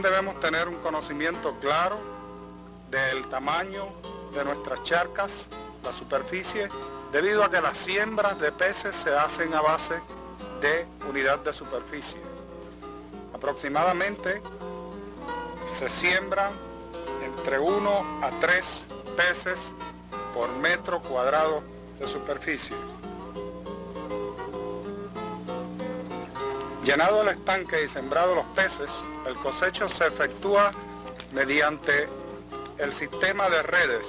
También debemos tener un conocimiento claro del tamaño de nuestras charcas, la superficie, debido a que las siembras de peces se hacen a base de unidad de superficie. Aproximadamente se siembran entre 1 a 3 peces por metro cuadrado de superficie. Llenado el estanque y sembrado los peces, el cosecho se efectúa mediante el sistema de redes.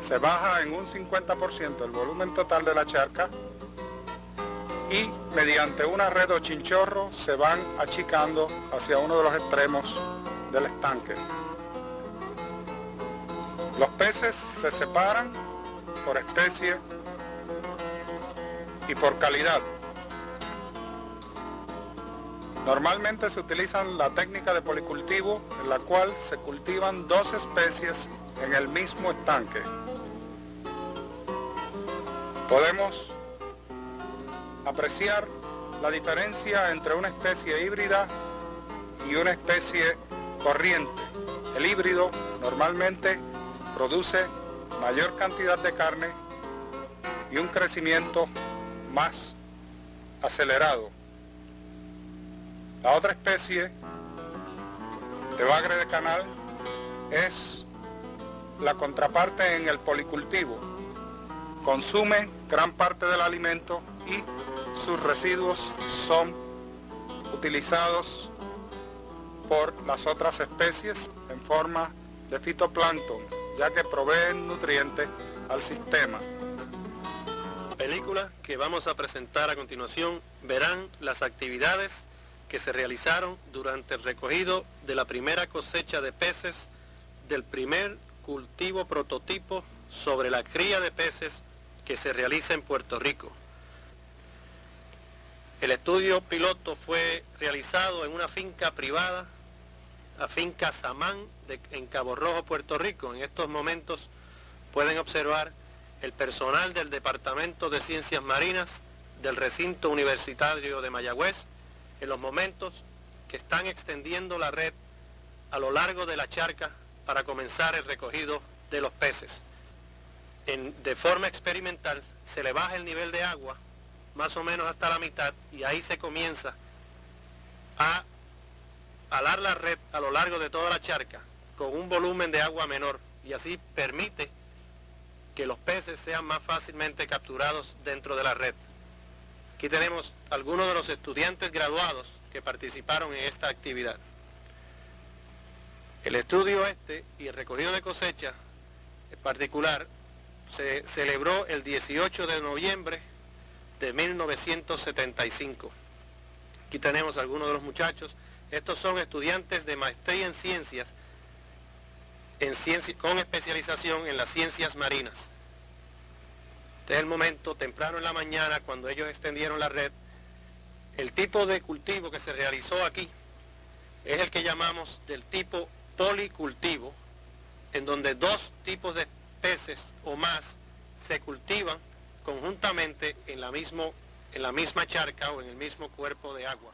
Se baja en un 50% el volumen total de la charca y mediante una red o chinchorro se van achicando hacia uno de los extremos del estanque. Los peces se separan por especie y por calidad. Normalmente se utiliza la técnica de policultivo, en la cual se cultivan 2 especies en el mismo estanque. Podemos apreciar la diferencia entre una especie híbrida y una especie corriente. El híbrido normalmente produce mayor cantidad de carne y un crecimiento más acelerado. La otra especie de bagre de canal es la contraparte en el policultivo. Consume gran parte del alimento y sus residuos son utilizados por las otras especies en forma de fitoplancton, ya que proveen nutrientes al sistema. La película que vamos a presentar a continuación verán las actividades que se realizaron durante el recogido de la primera cosecha de peces del primer cultivo prototipo sobre la cría de peces que se realiza en Puerto Rico. El estudio piloto fue realizado en una finca privada, la finca Samán en Cabo Rojo, Puerto Rico. En estos momentos pueden observar el personal del Departamento de Ciencias Marinas del recinto universitario de Mayagüez en los momentos que están extendiendo la red a lo largo de la charca para comenzar el recogido de los peces. De forma experimental se le baja el nivel de agua más o menos hasta la mitad y ahí se comienza a alar la red a lo largo de toda la charca con un volumen de agua menor y así permite que los peces sean más fácilmente capturados dentro de la red. Aquí tenemos algunos de los estudiantes graduados que participaron en esta actividad. El estudio y el recogido de cosecha en particular se celebró el 18 de noviembre de 1975. Aquí tenemos algunos de los muchachos. Estos son estudiantes de maestría en ciencias con especialización en las ciencias marinas. Este es el momento temprano en la mañana cuando ellos extendieron la red. El tipo de cultivo que se realizó aquí es el que llamamos del tipo policultivo, en donde 2 tipos de peces o más se cultivan conjuntamente en la misma charca o en el mismo cuerpo de agua.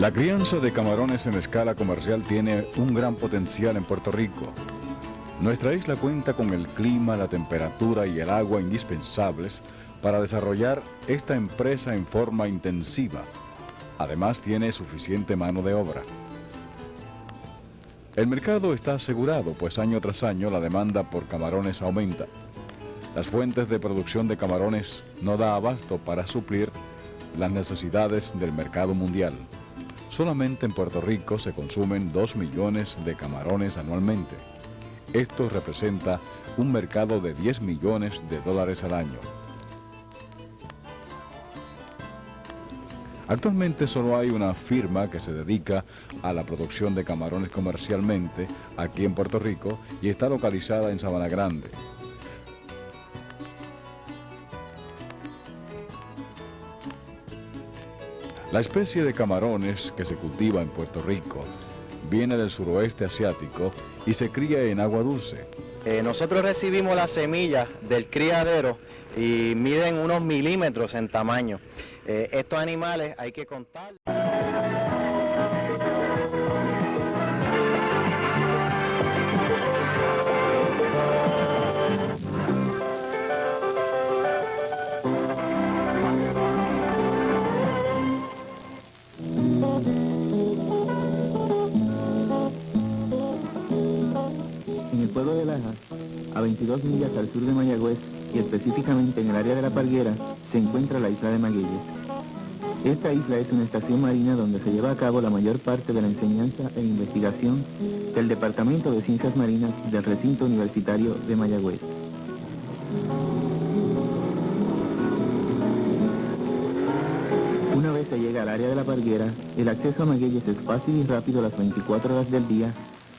La crianza de camarones en escala comercial tiene un gran potencial en Puerto Rico. Nuestra isla cuenta con el clima, la temperatura y el agua indispensables para desarrollar esta empresa en forma intensiva. Además, tiene suficiente mano de obra. El mercado está asegurado, pues año tras año la demanda por camarones aumenta. Las fuentes de producción de camarones no da abasto para suplir las necesidades del mercado mundial. Solamente en Puerto Rico se consumen 2 millones de camarones anualmente. Esto representa un mercado de 10 millones de dólares al año. Actualmente solo hay una firma que se dedica a la producción de camarones comercialmente aquí en Puerto Rico y está localizada en Sabana Grande. La especie de camarones que se cultiva en Puerto Rico viene del suroeste asiático y se cría en agua dulce. Nosotros recibimos las semillas del criadero y miden unos milímetros en tamaño. Estos animales hay que contarlos. En el pueblo de Lajas, a 22 millas al sur de Mayagüez y específicamente en el área de La Parguera, se encuentra la isla de Magueyes. Esta isla es una estación marina donde se lleva a cabo la mayor parte de la enseñanza e investigación del Departamento de Ciencias Marinas del Recinto Universitario de Mayagüez. Una vez se llega al área de La Parguera, el acceso a Magueyes es fácil y rápido las 24 horas del día,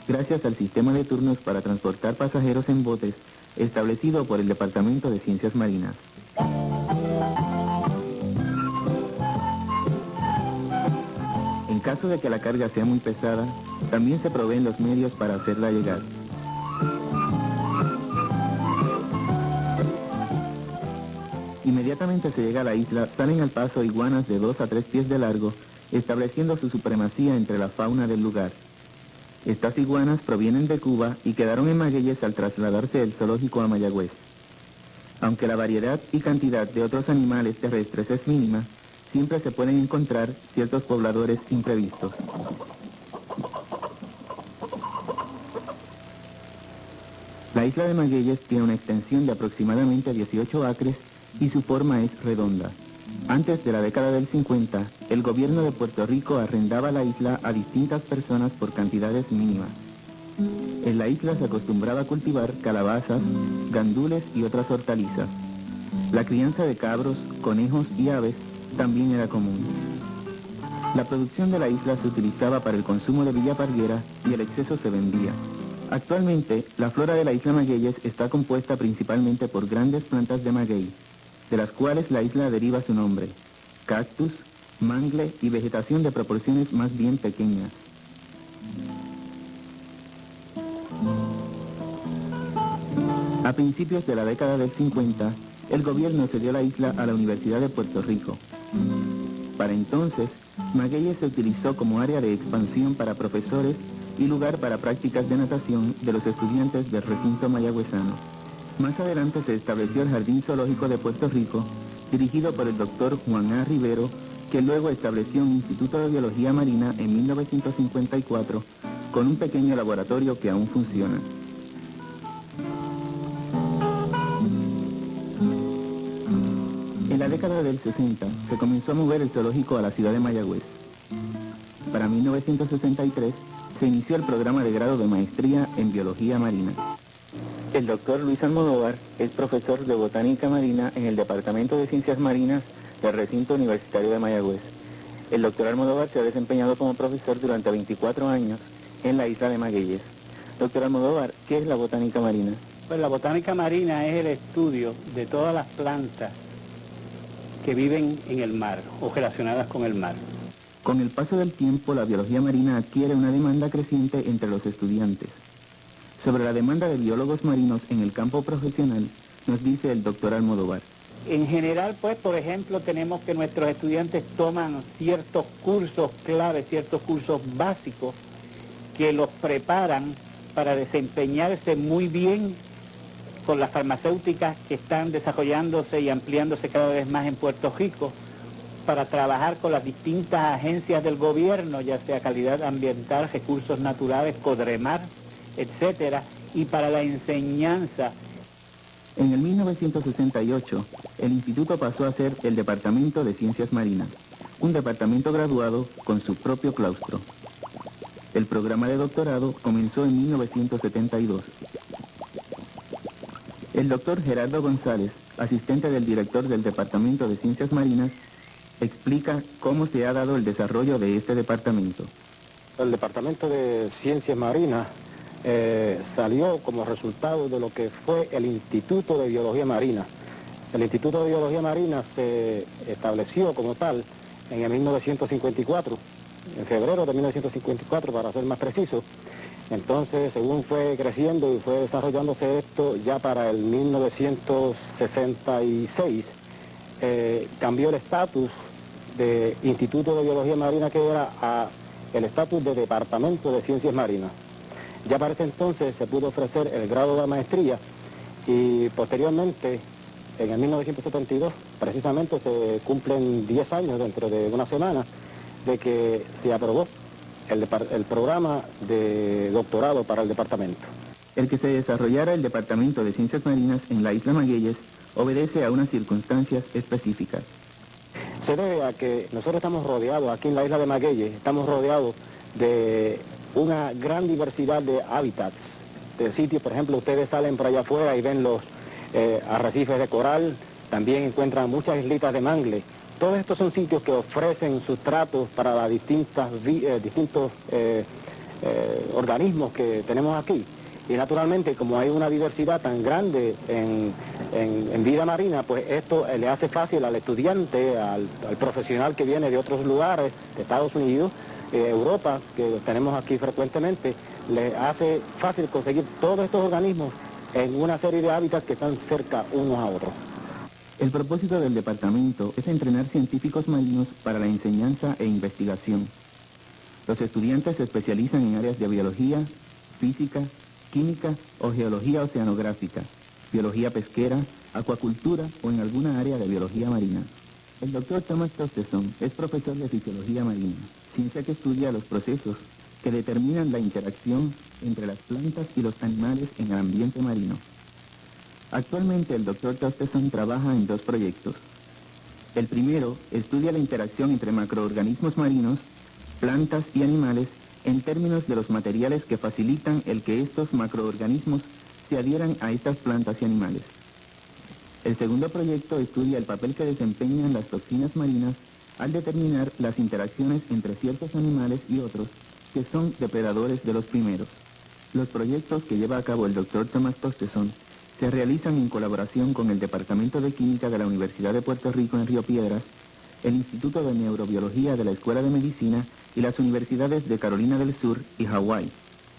gracias al sistema de turnos para transportar pasajeros en botes establecido por el Departamento de Ciencias Marinas. En caso de que la carga sea muy pesada, también se proveen los medios para hacerla llegar. Inmediatamente se llega a la isla, salen al paso iguanas de 2 a 3 pies de largo, estableciendo su supremacía entre la fauna del lugar. Estas iguanas provienen de Cuba y quedaron en Magueyes al trasladarse del zoológico a Mayagüez. Aunque la variedad y cantidad de otros animales terrestres es mínima, siempre se pueden encontrar ciertos pobladores imprevistos. La isla de Magueyes tiene una extensión de aproximadamente 18 acres y su forma es redonda. Antes de la década del 50, el gobierno de Puerto Rico arrendaba la isla a distintas personas por cantidades mínimas. En la isla se acostumbraba a cultivar calabazas, gandules y otras hortalizas. La crianza de cabros, conejos y aves también era común. La producción de la isla se utilizaba para el consumo de Villa Parguera y el exceso se vendía. Actualmente, la flora de la isla Magueyes está compuesta principalmente por grandes plantas de maguey, de las cuales la isla deriva su nombre: cactus, mangle y vegetación de proporciones más bien pequeñas. A principios de la década del 50, el gobierno cedió la isla a la Universidad de Puerto Rico. Para entonces, Magueyes se utilizó como área de expansión para profesores y lugar para prácticas de natación de los estudiantes del recinto mayagüezano. Más adelante se estableció el Jardín Zoológico de Puerto Rico, dirigido por el doctor Juan A. Rivero, que luego estableció un Instituto de Biología Marina en 1954, con un pequeño laboratorio que aún funciona. En la década del 60 se comenzó a mover el zoológico a la ciudad de Mayagüez. Para 1963 se inició el programa de grado de maestría en Biología Marina. El doctor Luis Almodóvar es profesor de Botánica Marina en el Departamento de Ciencias Marinas del Recinto Universitario de Mayagüez. El doctor Almodóvar se ha desempeñado como profesor durante 24 años en la isla de Magueyes. Doctor Almodóvar, ¿qué es la botánica marina? Pues la botánica marina es el estudio de todas las plantas que viven en el mar o relacionadas con el mar. Con el paso del tiempo, la biología marina adquiere una demanda creciente entre los estudiantes. Sobre la demanda de biólogos marinos en el campo profesional, nos dice el doctor Almodóvar. En general, pues, por ejemplo, tenemos que nuestros estudiantes toman ciertos cursos clave, ciertos cursos básicos que los preparan para desempeñarse muy bien con las farmacéuticas que están desarrollándose y ampliándose cada vez más en Puerto Rico, para trabajar con las distintas agencias del gobierno, ya sea calidad ambiental, recursos naturales, CODREMAR, etcétera, y para la enseñanza. En el 1968, el instituto pasó a ser el Departamento de Ciencias Marinas, un departamento graduado con su propio claustro. El programa de doctorado comenzó en 1972. El doctor Gerardo González, asistente del director del Departamento de Ciencias Marinas, explica cómo se ha dado el desarrollo de este departamento. El Departamento de Ciencias Marinas salió como resultado de lo que fue el Instituto de Biología Marina. El Instituto de Biología Marina se estableció como tal en el 1954, en febrero de 1954 para ser más preciso. Entonces, según fue creciendo y fue desarrollándose esto, ya para el 1966 cambió el estatus de Instituto de Biología Marina, que era a el estatus de Departamento de Ciencias Marinas. Ya para ese entonces se pudo ofrecer el grado de maestría y posteriormente, en el 1972, precisamente se cumplen 10 años dentro de una semana de que se aprobó el programa de doctorado para el departamento. El que se desarrollara el Departamento de Ciencias Marinas en la isla Magueyes obedece a unas circunstancias específicas. Se debe a que nosotros estamos rodeados, aquí en la isla de Magueyes, estamos rodeados de una gran diversidad de hábitats, de sitios. Por ejemplo, ustedes salen por allá afuera y ven los arrecifes de coral, también encuentran muchas islitas de mangle. Todos estos son sitios que ofrecen sustratos para las distintos organismos que tenemos aquí. Y naturalmente, como hay una diversidad tan grande en vida marina, pues esto le hace fácil al estudiante, al profesional que viene de otros lugares, de Estados Unidos, Europa, que tenemos aquí frecuentemente, le hace fácil conseguir todos estos organismos en una serie de hábitats que están cerca unos a otros. El propósito del departamento es entrenar científicos marinos para la enseñanza e investigación. Los estudiantes se especializan en áreas de biología, física, química o geología oceanográfica, biología pesquera, acuacultura o en alguna área de biología marina. El doctor Thomas Tosteson es profesor de fisiología marina, ciencia que estudia los procesos que determinan la interacción entre las plantas y los animales en el ambiente marino. Actualmente el doctor Tosteson trabaja en dos proyectos. El primero estudia la interacción entre macroorganismos marinos, plantas y animales en términos de los materiales que facilitan el que estos macroorganismos se adhieran a estas plantas y animales. El segundo proyecto estudia el papel que desempeñan las toxinas marinas al determinar las interacciones entre ciertos animales y otros que son depredadores de los primeros. Los proyectos que lleva a cabo el doctor Thomas Tosteson se realizan en colaboración con el Departamento de Química de la Universidad de Puerto Rico en Río Piedras, el Instituto de Neurobiología de la Escuela de Medicina y las universidades de Carolina del Sur y Hawái.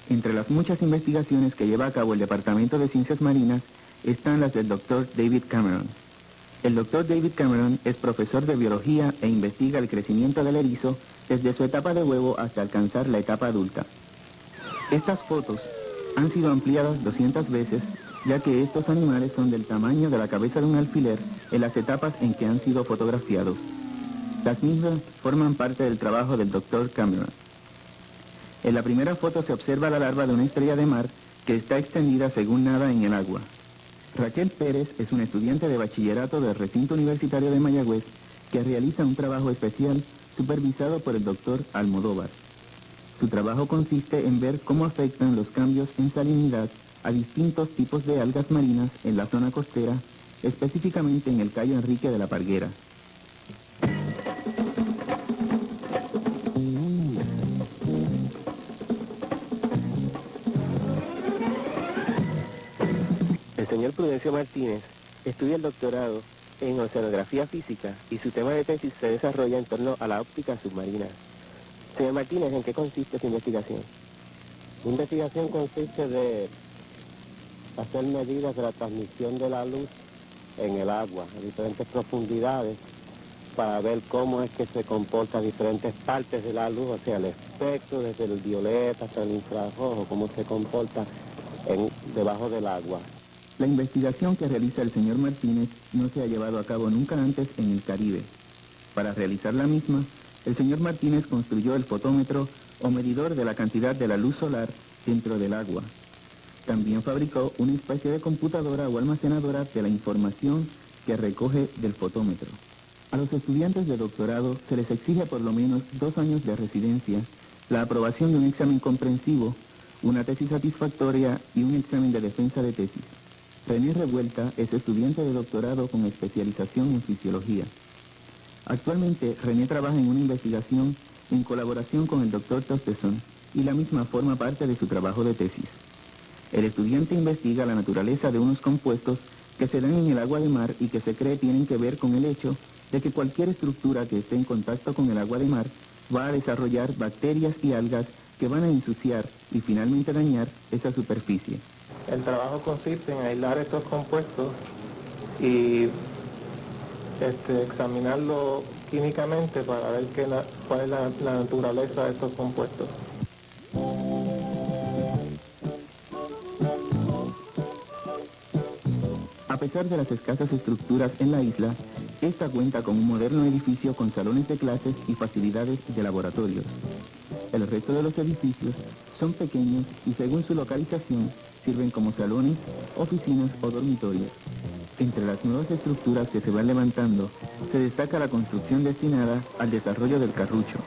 Entre las muchas investigaciones que lleva a cabo el Departamento de Ciencias Marinas están las del Dr. David Cameron. El Dr. David Cameron es profesor de biología e investiga el crecimiento del erizo desde su etapa de huevo hasta alcanzar la etapa adulta. Estas fotos han sido ampliadas 200 veces, ya que estos animales son del tamaño de la cabeza de un alfiler en las etapas en que han sido fotografiados. Las mismas forman parte del trabajo del Dr. Cameron. En la primera foto se observa la larva de una estrella de mar que está extendida según nada en el agua. Raquel Pérez es una estudiante de bachillerato del recinto universitario de Mayagüez que realiza un trabajo especial supervisado por el Dr. Almodóvar. Su trabajo consiste en ver cómo afectan los cambios en salinidad a distintos tipos de algas marinas en la zona costera, específicamente en el Cayo Enrique de la Parguera. El señor Prudencio Martínez estudia el doctorado en oceanografía física y su tema de tesis se desarrolla en torno a la óptica submarina. Señor Martínez, ¿en qué consiste su investigación? Mi investigación consiste de hacer medidas de la transmisión de la luz en el agua, a diferentes profundidades, para ver cómo es que se comportan diferentes partes de la luz, o sea, el espectro, desde el violeta hasta el infrarrojo, cómo se comporta debajo del agua. La investigación que realiza el señor Martínez no se ha llevado a cabo nunca antes en el Caribe. Para realizar la misma, el señor Martínez construyó el fotómetro o medidor de la cantidad de la luz solar dentro del agua. También fabricó una especie de computadora o almacenadora de la información que recoge del fotómetro. A los estudiantes de doctorado se les exige por lo menos 2 años de residencia, la aprobación de un examen comprensivo, una tesis satisfactoria y un examen de defensa de tesis. René Revuelta es estudiante de doctorado con especialización en fisiología. Actualmente, René trabaja en una investigación en colaboración con el Dr. Tosteson y la misma forma parte de su trabajo de tesis. El estudiante investiga la naturaleza de unos compuestos que se dan en el agua de mar y que se cree tienen que ver con el hecho de que cualquier estructura que esté en contacto con el agua de mar va a desarrollar bacterias y algas que van a ensuciar y finalmente dañar esa superficie. El trabajo consiste en aislar estos compuestos y examinarlo químicamente para ver cuál es la naturaleza de estos compuestos. A pesar de las escasas estructuras en la isla, esta cuenta con un moderno edificio con salones de clases y facilidades de laboratorios. El resto de los edificios son pequeños y según su localización sirven como salones, oficinas o dormitorios. Entre las nuevas estructuras que se van levantando, se destaca la construcción destinada al desarrollo del carrucho.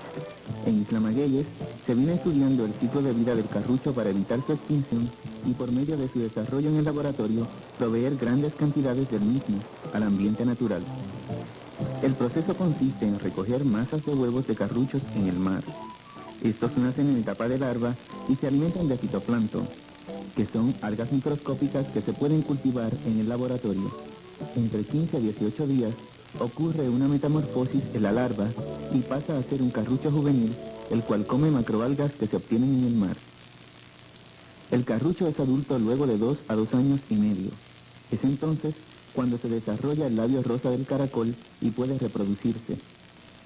En Isla Magueyes se viene estudiando el ciclo de vida del carrucho para evitar su extinción y por medio de su desarrollo en el laboratorio, proveer grandes cantidades del mismo al ambiente natural. El proceso consiste en recoger masas de huevos de carruchos en el mar. Estos nacen en etapa de larva y se alimentan de fitoplancton, que son algas microscópicas que se pueden cultivar en el laboratorio. Entre 15 a 18 días ocurre una metamorfosis en la larva y pasa a ser un carrucho juvenil, el cual come macroalgas que se obtienen en el mar. El carrucho es adulto luego de 2 a 2 años y medio. Es entonces cuando se desarrolla el labio rosa del caracol y puede reproducirse.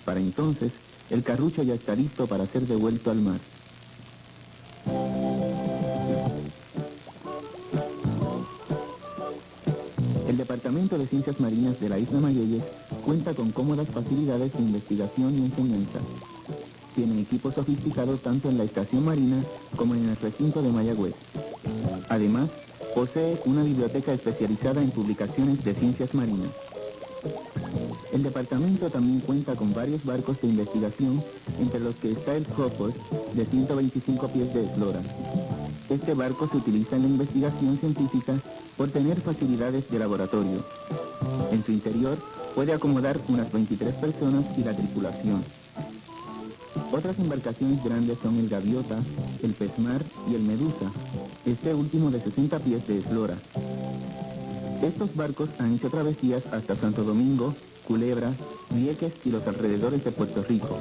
Para entonces, el carrucho ya está listo para ser devuelto al mar. El Departamento de Ciencias Marinas de la Isla Magueyes cuenta con cómodas facilidades de investigación y enseñanza. Tiene equipos sofisticados tanto en la estación marina como en el recinto de Mayagüez. Además, posee una biblioteca especializada en publicaciones de ciencias marinas. El departamento también cuenta con varios barcos de investigación, entre los que está el Crawford, de 125 pies de eslora. Este barco se utiliza en la investigación científica por tener facilidades de laboratorio. En su interior puede acomodar unas 23 personas y la tripulación. Otras embarcaciones grandes son el Gaviota, el Pesmar y el Medusa, este último de 60 pies de eslora. Estos barcos han hecho travesías hasta Santo Domingo, Culebra, Vieques y los alrededores de Puerto Rico.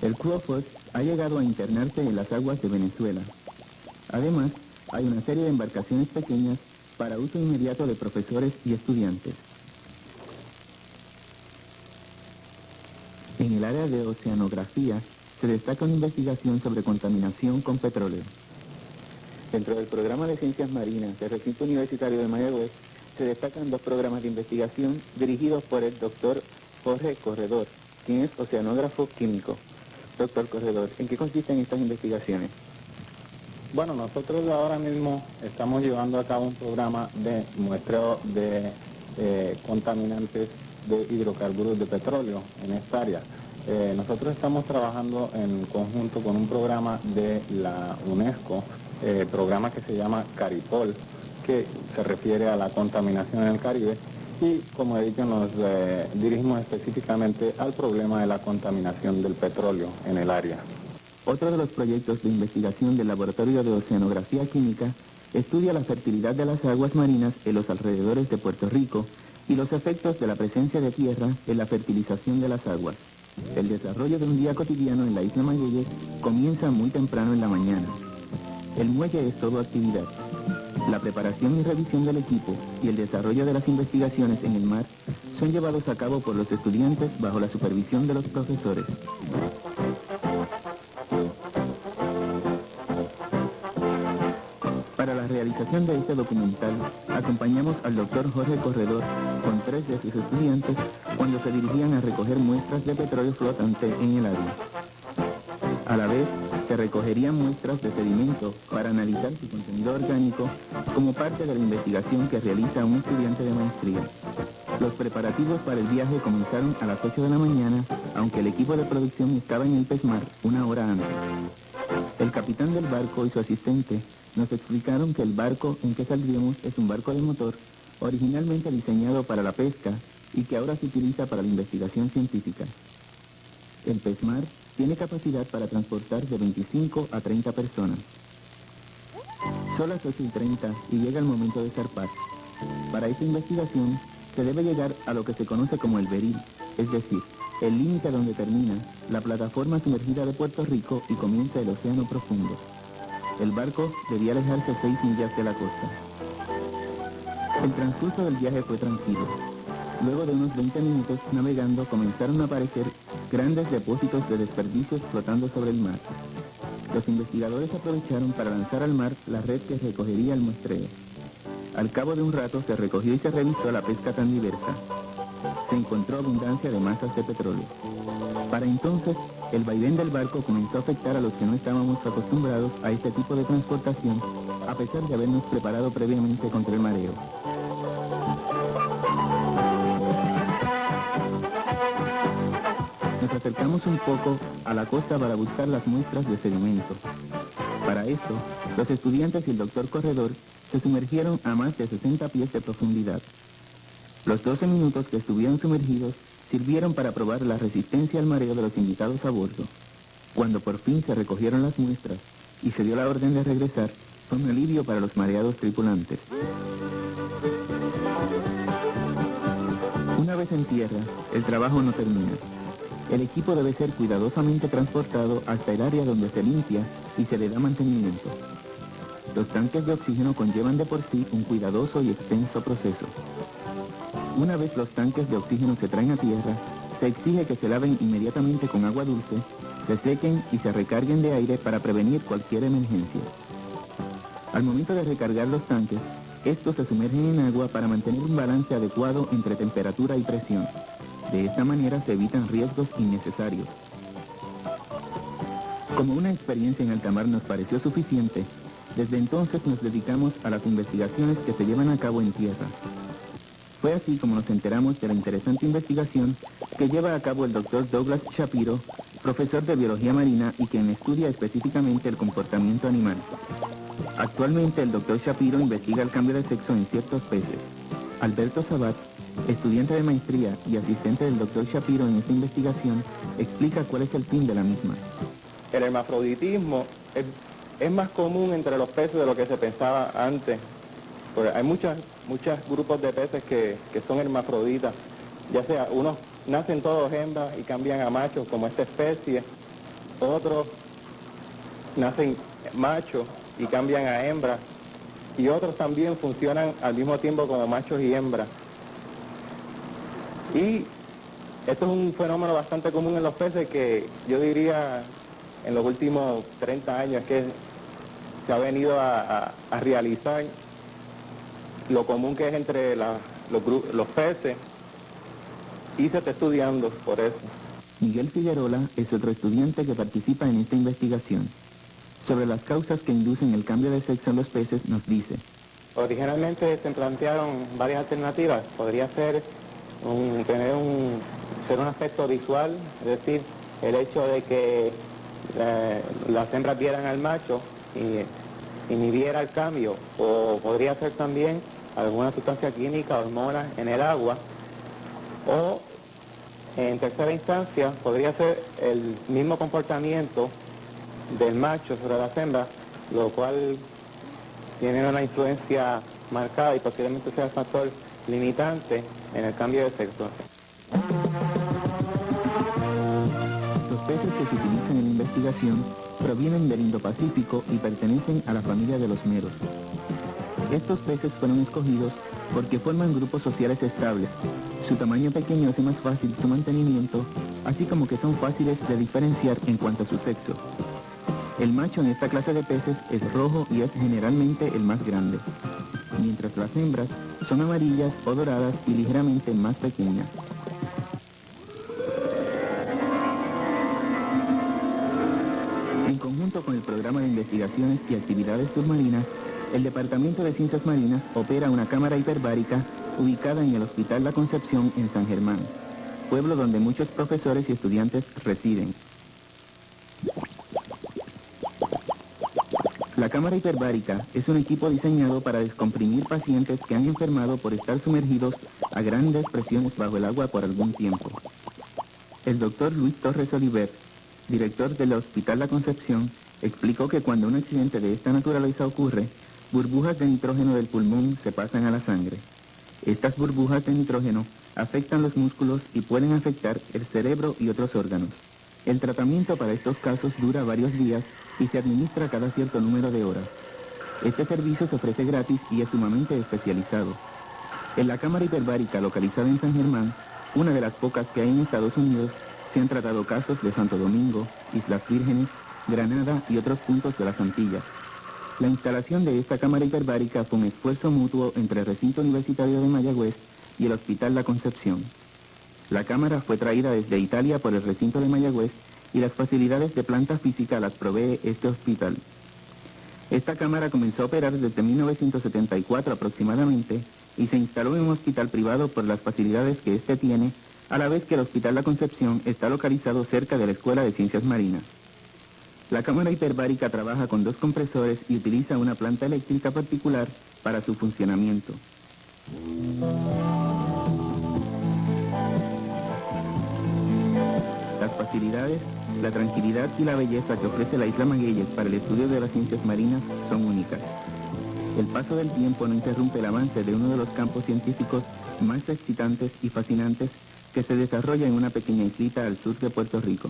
El Crawford ha llegado a internarse en las aguas de Venezuela. Además, hay una serie de embarcaciones pequeñas para uso inmediato de profesores y estudiantes. En el área de oceanografía se destaca una investigación sobre contaminación con petróleo. Dentro del programa de Ciencias Marinas del Recinto Universitario de Mayagüez se destacan 2 programas de investigación dirigidos por el doctor Jorge Corredor, quien es oceanógrafo químico. Doctor Corredor, ¿en qué consisten estas investigaciones? Bueno, nosotros ahora mismo estamos llevando a cabo un programa de muestreo de contaminantes de hidrocarburos de petróleo en esta área. Nosotros estamos trabajando en conjunto con un programa de la UNESCO, programa que se llama CARIPOL, que se refiere a la contaminación en el Caribe, y como he dicho nos dirigimos específicamente al problema de la contaminación del petróleo en el área. Otro de los proyectos de investigación del Laboratorio de Oceanografía Química estudia la fertilidad de las aguas marinas en los alrededores de Puerto Rico y los efectos de la presencia de tierra en la fertilización de las aguas. El desarrollo de un día cotidiano en la isla Magueyes comienza muy temprano en la mañana. El muelle es todo actividad. La preparación y revisión del equipo y el desarrollo de las investigaciones en el mar son llevados a cabo por los estudiantes bajo la supervisión de los profesores. Para la realización de este documental, acompañamos al doctor Jorge Corredor con 3 de sus estudiantes cuando se dirigían a recoger muestras de petróleo flotante en el área. A la vez, se recogerían muestras de sedimento para analizar su contenido orgánico como parte de la investigación que realiza un estudiante de maestría. Los preparativos para el viaje comenzaron a las 8 de la mañana, aunque el equipo de producción estaba en el Pesmar una hora antes. El capitán del barco y su asistente nos explicaron que el barco en que saldríamos es un barco de motor, originalmente diseñado para la pesca y que ahora se utiliza para la investigación científica. El Pesmar tiene capacidad para transportar de 25 a 30 personas. Son las 8:30 y llega el momento de zarpar. Para esta investigación se debe llegar a lo que se conoce como el beril, es decir, el límite donde termina la plataforma sumergida de Puerto Rico y comienza el océano profundo. El barco debía alejarse 6 millas de la costa. El transcurso del viaje fue tranquilo. Luego de unos 20 minutos navegando comenzaron a aparecer grandes depósitos de desperdicios flotando sobre el mar. Los investigadores aprovecharon para lanzar al mar la red que recogería el muestreo. Al cabo de un rato se recogió y se revisó la pesca tan diversa. Se encontró abundancia de masas de petróleo. Para entonces, el vaivén del barco comenzó a afectar a los que no estábamos acostumbrados a este tipo de transportación, a pesar de habernos preparado previamente contra el mareo. Nos acercamos un poco a la costa para buscar las muestras de sedimento. Para esto, los estudiantes y el doctor Corredor se sumergieron a más de 60 pies de profundidad. Los 12 minutos que estuvieron sumergidos sirvieron para probar la resistencia al mareo de los invitados a bordo. Cuando por fin se recogieron las muestras y se dio la orden de regresar, fue un alivio para los mareados tripulantes. Una vez en tierra, el trabajo no termina. El equipo debe ser cuidadosamente transportado hasta el área donde se limpia y se le da mantenimiento. Los tanques de oxígeno conllevan de por sí un cuidadoso y extenso proceso. Una vez los tanques de oxígeno se traen a tierra, se exige que se laven inmediatamente con agua dulce, se sequen y se recarguen de aire para prevenir cualquier emergencia. Al momento de recargar los tanques, estos se sumergen en agua para mantener un balance adecuado entre temperatura y presión. De esta manera se evitan riesgos innecesarios. Como una experiencia en alta mar nos pareció suficiente, desde entonces nos dedicamos a las investigaciones que se llevan a cabo en tierra. Fue así como nos enteramos de la interesante investigación que lleva a cabo el Dr. Douglas Shapiro, profesor de biología marina y quien estudia específicamente el comportamiento animal. Actualmente el Dr. Shapiro investiga el cambio de sexo en ciertos peces. Alberto Sabat, estudiante de maestría y asistente del Dr. Shapiro en esta investigación, explica cuál es el fin de la misma. El hermafroditismo es más común entre los peces de lo que se pensaba antes. Porque hay muchos grupos de peces que son hermafroditas, ya sea unos nacen todos hembras y cambian a machos como esta especie, otros nacen machos y cambian a hembras, y otros también funcionan al mismo tiempo como machos y hembras. Y esto es un fenómeno bastante común en los peces que yo diría en los últimos 30 años que se ha venido a realizar. Lo común que es entre los peces y se está estudiando por eso. Miguel Figuerola es otro estudiante que participa en esta investigación. Sobre las causas que inducen el cambio de sexo en los peces nos dice: Originalmente se plantearon varias alternativas. Podría ser ser un aspecto visual, es decir, el hecho de que las hembras vieran al macho y inhibiera el cambio, o podría ser también alguna sustancia química, hormonas en el agua, o en tercera instancia podría ser el mismo comportamiento del macho sobre las hembras, lo cual tiene una influencia marcada y posiblemente sea el factor limitante en el cambio de sexo. Los peces que se utilizan en la investigación provienen del Indo-Pacífico y pertenecen a la familia de los meros. Estos peces fueron escogidos porque forman grupos sociales estables. Su tamaño pequeño hace más fácil su mantenimiento, así como que son fáciles de diferenciar en cuanto a su sexo. El macho en esta clase de peces es rojo y es generalmente el más grande, mientras las hembras son amarillas o doradas y ligeramente más pequeñas. En conjunto con el programa de investigaciones y actividades submarinas, el Departamento de Ciencias Marinas opera una cámara hiperbárica ubicada en el Hospital La Concepción en San Germán, pueblo donde muchos profesores y estudiantes residen. La cámara hiperbárica es un equipo diseñado para descomprimir pacientes que han enfermado por estar sumergidos a grandes presiones bajo el agua por algún tiempo. El doctor Luis Torres Oliver, director del Hospital La Concepción, explicó que cuando un accidente de esta naturaleza ocurre, burbujas de nitrógeno del pulmón se pasan a la sangre. Estas burbujas de nitrógeno afectan los músculos y pueden afectar el cerebro y otros órganos. El tratamiento para estos casos dura varios días y se administra cada cierto número de horas. Este servicio se ofrece gratis y es sumamente especializado. En la cámara hiperbárica localizada en San Germán, una de las pocas que hay en Estados Unidos, se han tratado casos de Santo Domingo, Islas Vírgenes, Granada y otros puntos de las Antillas. La instalación de esta cámara hiperbárica fue un esfuerzo mutuo entre el Recinto Universitario de Mayagüez y el Hospital La Concepción. La cámara fue traída desde Italia por el Recinto de Mayagüez y las facilidades de planta física las provee este hospital. Esta cámara comenzó a operar desde 1974 aproximadamente y se instaló en un hospital privado por las facilidades que este tiene, a la vez que el Hospital La Concepción está localizado cerca de la Escuela de Ciencias Marinas. La cámara hiperbárica trabaja con 2 compresores y utiliza una planta eléctrica particular para su funcionamiento. Las facilidades, la tranquilidad y la belleza que ofrece la isla Magueyes para el estudio de las ciencias marinas son únicas. El paso del tiempo no interrumpe el avance de uno de los campos científicos más excitantes y fascinantes que se desarrolla en una pequeña islita al sur de Puerto Rico.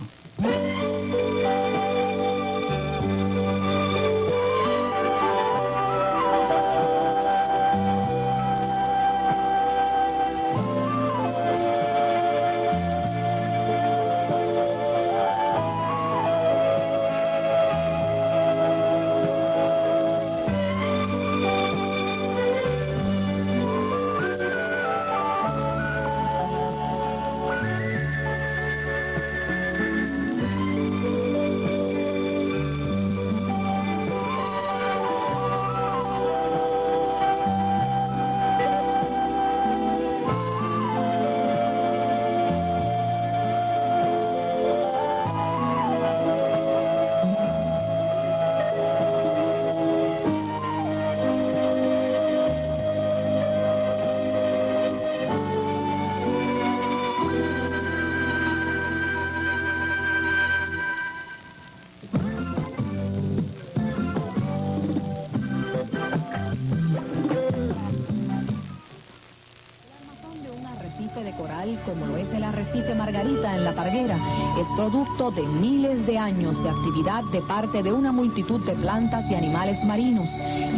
Como lo es el arrecife Margarita en La Parguera, es producto de miles de años de actividad de parte de una multitud de plantas y animales marinos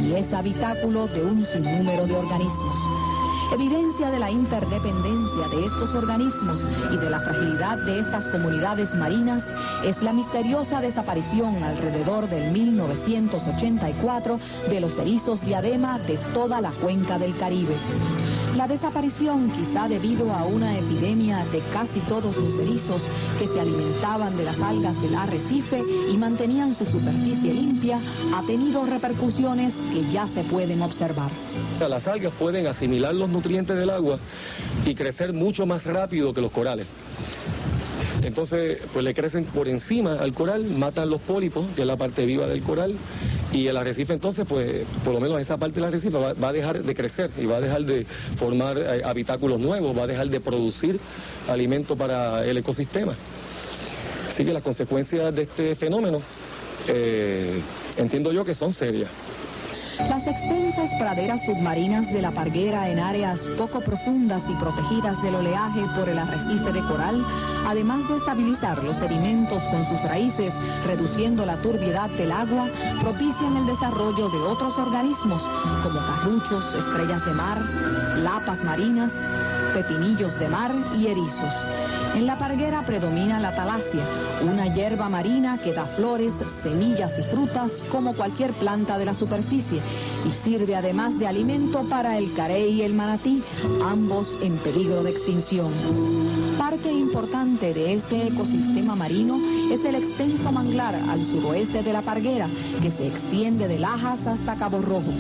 y es habitáculo de un sinnúmero de organismos. Evidencia de la interdependencia de estos organismos y de la fragilidad de estas comunidades marinas es la misteriosa desaparición alrededor del 1984 de los erizos diadema de toda la cuenca del Caribe. La desaparición, quizá debido a una epidemia de casi todos los erizos que se alimentaban de las algas del arrecife y mantenían su superficie limpia, ha tenido repercusiones que ya se pueden observar. Las algas pueden asimilar los nutrientes del agua y crecer mucho más rápido que los corales. Entonces, pues le crecen por encima al coral, matan los pólipos, que es la parte viva del coral, y el arrecife entonces, pues, por lo menos esa parte del arrecife va a dejar de crecer y va a dejar de formar habitáculos nuevos, va a dejar de producir alimento para el ecosistema. Así que las consecuencias de este fenómeno, entiendo yo que son serias. Las extensas praderas submarinas de La Parguera en áreas poco profundas y protegidas del oleaje por el arrecife de coral, además de estabilizar los sedimentos con sus raíces, reduciendo la turbiedad del agua, propician el desarrollo de otros organismos como carruchos, estrellas de mar, lapas marinas, pepinillos de mar y erizos. En La Parguera predomina la talasia, una hierba marina que da flores, semillas y frutas como cualquier planta de la superficie y sirve además de alimento para el carey y el manatí, ambos en peligro de extinción. Parte importante de este ecosistema marino es el extenso manglar al suroeste de La Parguera, que se extiende de Lajas hasta Cabo Rojo.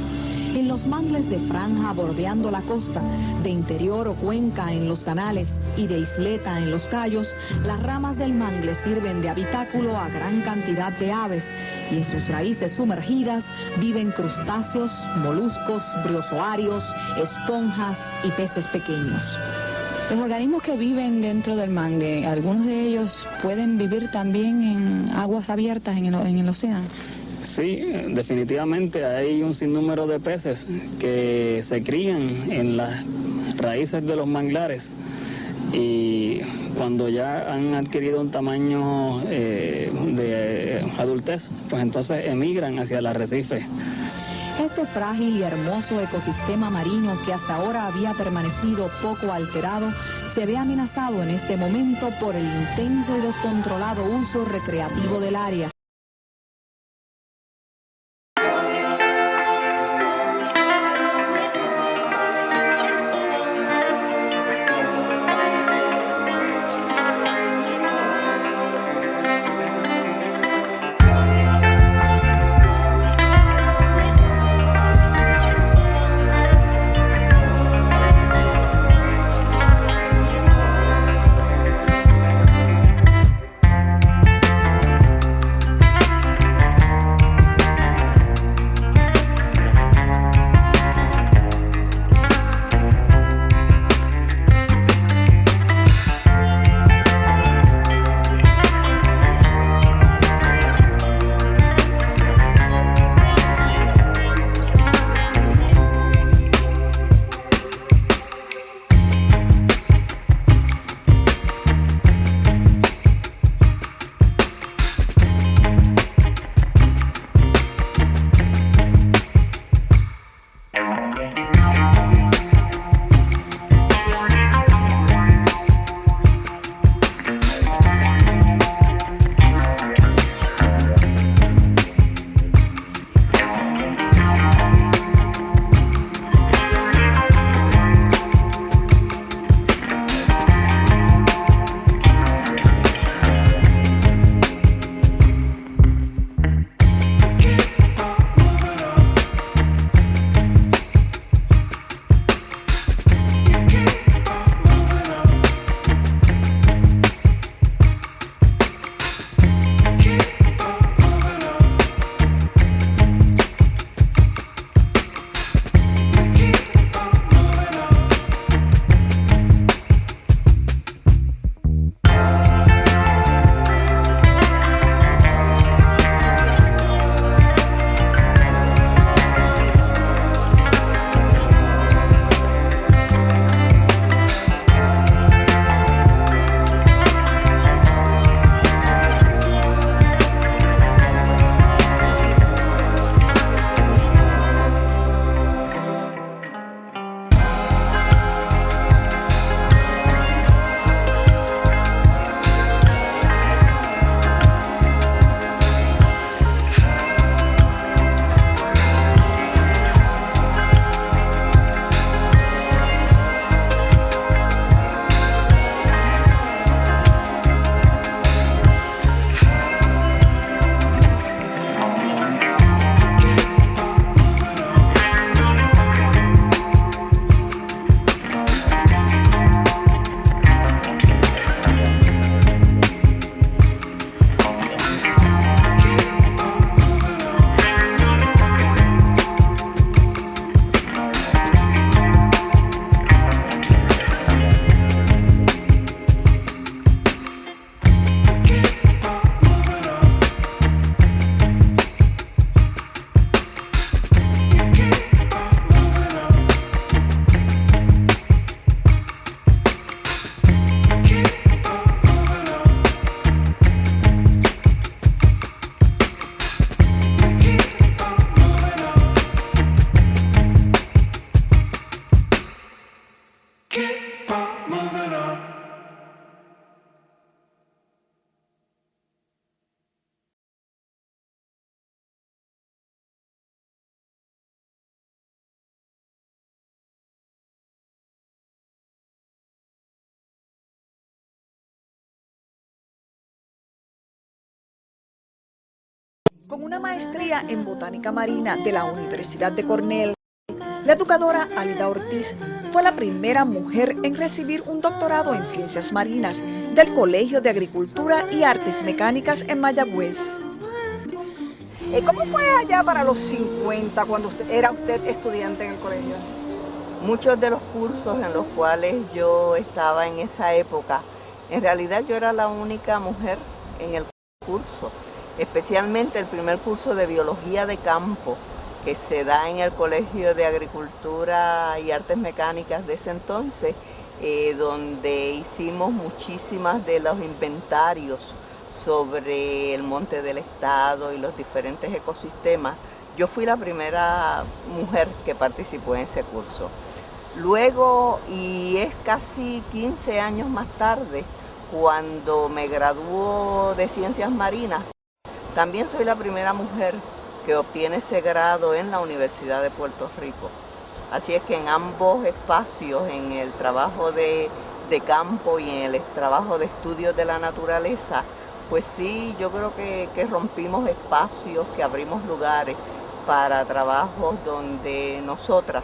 En los mangles de franja bordeando la costa, de interior o cuenca en los canales y de isleta en los cayos, las ramas del mangle sirven de habitáculo a gran cantidad de aves y en sus raíces sumergidas viven crustáceos, moluscos, briozoarios, esponjas y peces pequeños. Los organismos que viven dentro del mangle, algunos de ellos pueden vivir también en aguas abiertas en el océano. Sí, definitivamente hay un sinnúmero de peces que se crían en las raíces de los manglares y cuando ya han adquirido un tamaño de adultez, pues entonces emigran hacia el arrecife. Este frágil y hermoso ecosistema marino que hasta ahora había permanecido poco alterado, se ve amenazado en este momento por el intenso y descontrolado uso recreativo del área. Con una maestría en botánica marina de la Universidad de Cornell, la educadora Alida Ortiz fue la primera mujer en recibir un doctorado en ciencias marinas del Colegio de Agricultura y Artes Mecánicas en Mayagüez. ¿Cómo fue allá para los 50 cuando era usted estudiante en el colegio? Muchos de los cursos en los cuales yo estaba en esa época, en realidad yo era la única mujer en el curso, especialmente el primer curso de biología de campo que se da en el Colegio de Agricultura y Artes Mecánicas de ese entonces, donde hicimos muchísimas de los inventarios sobre el monte del estado y los diferentes ecosistemas. Yo fui la primera mujer que participó en ese curso. Luego, y es casi 15 años más tarde, cuando me graduó de Ciencias Marinas, también soy la primera mujer que obtiene ese grado en la Universidad de Puerto Rico. Así es que en ambos espacios, en el trabajo de campo y en el trabajo de estudios de la naturaleza, pues sí, yo creo que rompimos espacios, que abrimos lugares para trabajos donde nosotras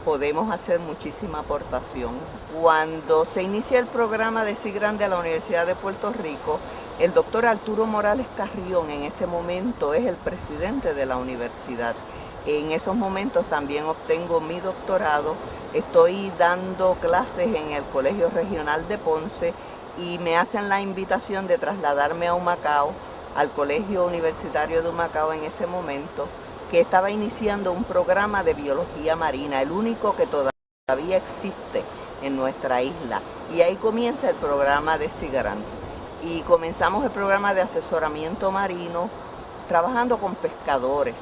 podemos hacer muchísima aportación. Cuando se inicia el programa de Sea Grande a la Universidad de Puerto Rico, el doctor Arturo Morales Carrión en ese momento es el presidente de la universidad. En esos momentos también obtengo mi doctorado, estoy dando clases en el Colegio Regional de Ponce y me hacen la invitación de trasladarme a Humacao, al Colegio Universitario de Humacao en ese momento, que estaba iniciando un programa de biología marina, el único que todavía existe en nuestra isla. Y ahí comienza el programa de Sea Grande. Y comenzamos el programa de asesoramiento marino, trabajando con pescadores,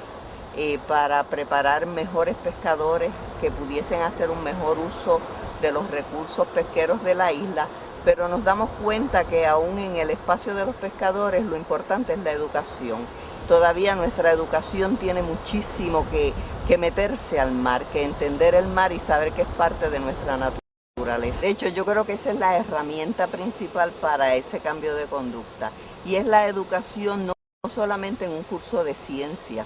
para preparar mejores pescadores que pudiesen hacer un mejor uso de los recursos pesqueros de la isla, pero nos damos cuenta que aún en el espacio de los pescadores lo importante es la educación. Todavía nuestra educación tiene muchísimo que meterse al mar, que entender el mar y saber que es parte de nuestra naturaleza. De hecho, yo creo que esa es la herramienta principal para ese cambio de conducta, y es la educación no solamente en un curso de ciencias.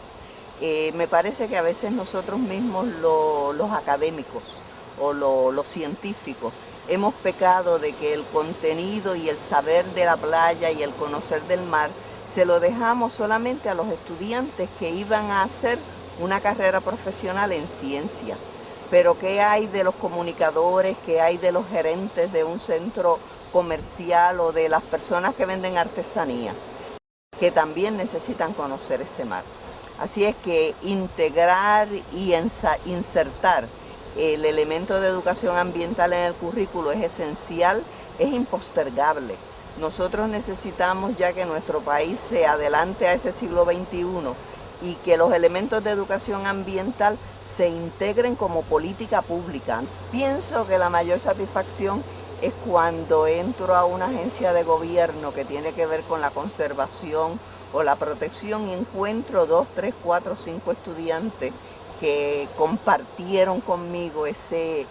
Me parece que a veces nosotros mismos, los académicos o los científicos, hemos pecado de que el contenido y el saber de la playa y el conocer del mar se lo dejamos solamente a los estudiantes que iban a hacer una carrera profesional en ciencias. Pero ¿qué hay de los comunicadores? ¿Qué hay de los gerentes de un centro comercial o de las personas que venden artesanías, que también necesitan conocer ese mar? Así es que integrar y insertar el elemento de educación ambiental en el currículo es esencial, es impostergable. Nosotros necesitamos ya que nuestro país se adelante a ese siglo XXI y que los elementos de educación ambiental se integren como política pública. Pienso que la mayor satisfacción es cuando entro a una agencia de gobierno que tiene que ver con la conservación o la protección y encuentro 2, 3, 4, 5 estudiantes que compartieron conmigo ese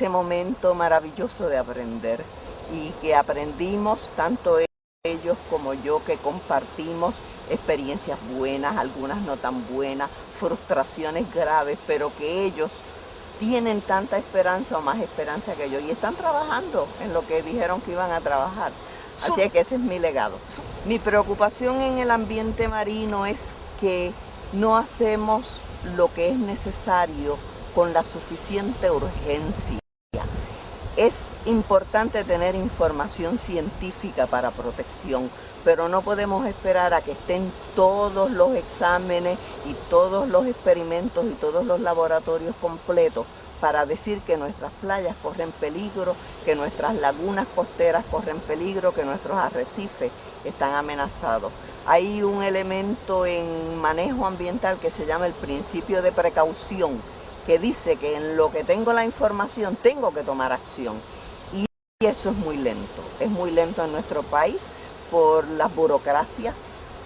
momento maravilloso de aprender, y que aprendimos tanto ellos como yo, que compartimos experiencias buenas, algunas no tan buenas, frustraciones graves, pero que ellos tienen tanta esperanza o más esperanza que yo y están trabajando en lo que dijeron que iban a trabajar. Así es que ese es mi legado. Mi preocupación en el ambiente marino es que no hacemos lo que es necesario con la suficiente urgencia. Es importante tener información científica para protección, pero no podemos esperar a que estén todos los exámenes y todos los experimentos y todos los laboratorios completos para decir que nuestras playas corren peligro, que nuestras lagunas costeras corren peligro, que nuestros arrecifes están amenazados. Hay un elemento en manejo ambiental que se llama el principio de precaución, que dice que en lo que tengo la información tengo que tomar acción. Y eso es muy lento en nuestro país por las burocracias,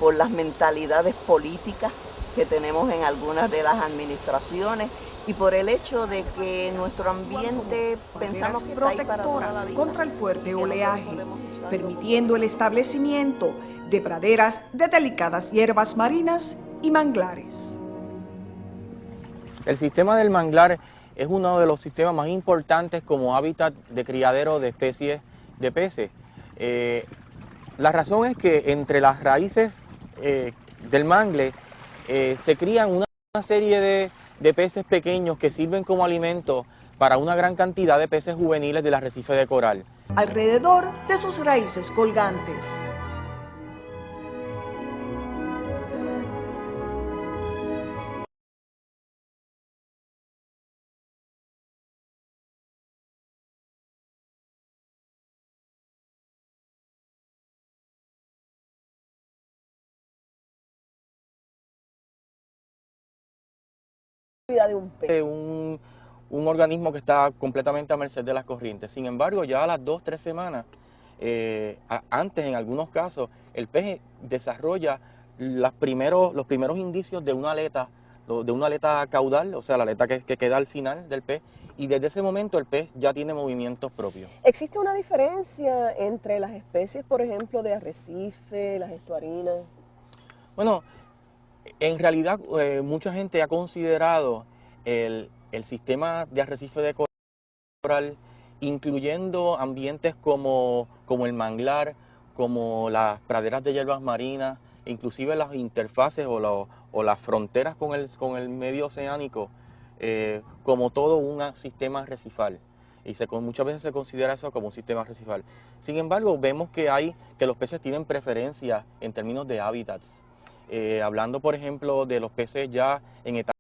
por las mentalidades políticas que tenemos en algunas de las administraciones y por el hecho de que nuestro ambiente pensamos que está ahí para toda la vida. Contra el fuerte oleaje, permitiendo el establecimiento de praderas de delicadas hierbas marinas y manglares. El sistema del manglar es uno de los sistemas más importantes como hábitat de criadero de especies de peces. La razón es que entre las raíces del mangle se crían una serie de peces pequeños que sirven como alimento para una gran cantidad de peces juveniles del arrecife de coral. Alrededor de sus raíces colgantes. De un organismo que está completamente a merced de las corrientes. Sin embargo, ya a las 2-3 semanas, antes en algunos casos, el pez desarrolla los primeros indicios de una aleta caudal, o sea, la aleta que queda al final del pez, y desde ese momento el pez ya tiene movimientos propios. ¿Existe una diferencia entre las especies, por ejemplo, de arrecife, las estuarinas? Bueno, en realidad mucha gente ha considerado el sistema de arrecife de coral, incluyendo ambientes como el manglar, como las praderas de hierbas marinas, inclusive las interfaces o las fronteras con el medio oceánico, como todo un sistema arrecifal. Y muchas veces se considera eso como un sistema arrecifal. Sin embargo, vemos que los peces tienen preferencia en términos de hábitats. Hablando, por ejemplo, de los peces ya en etapa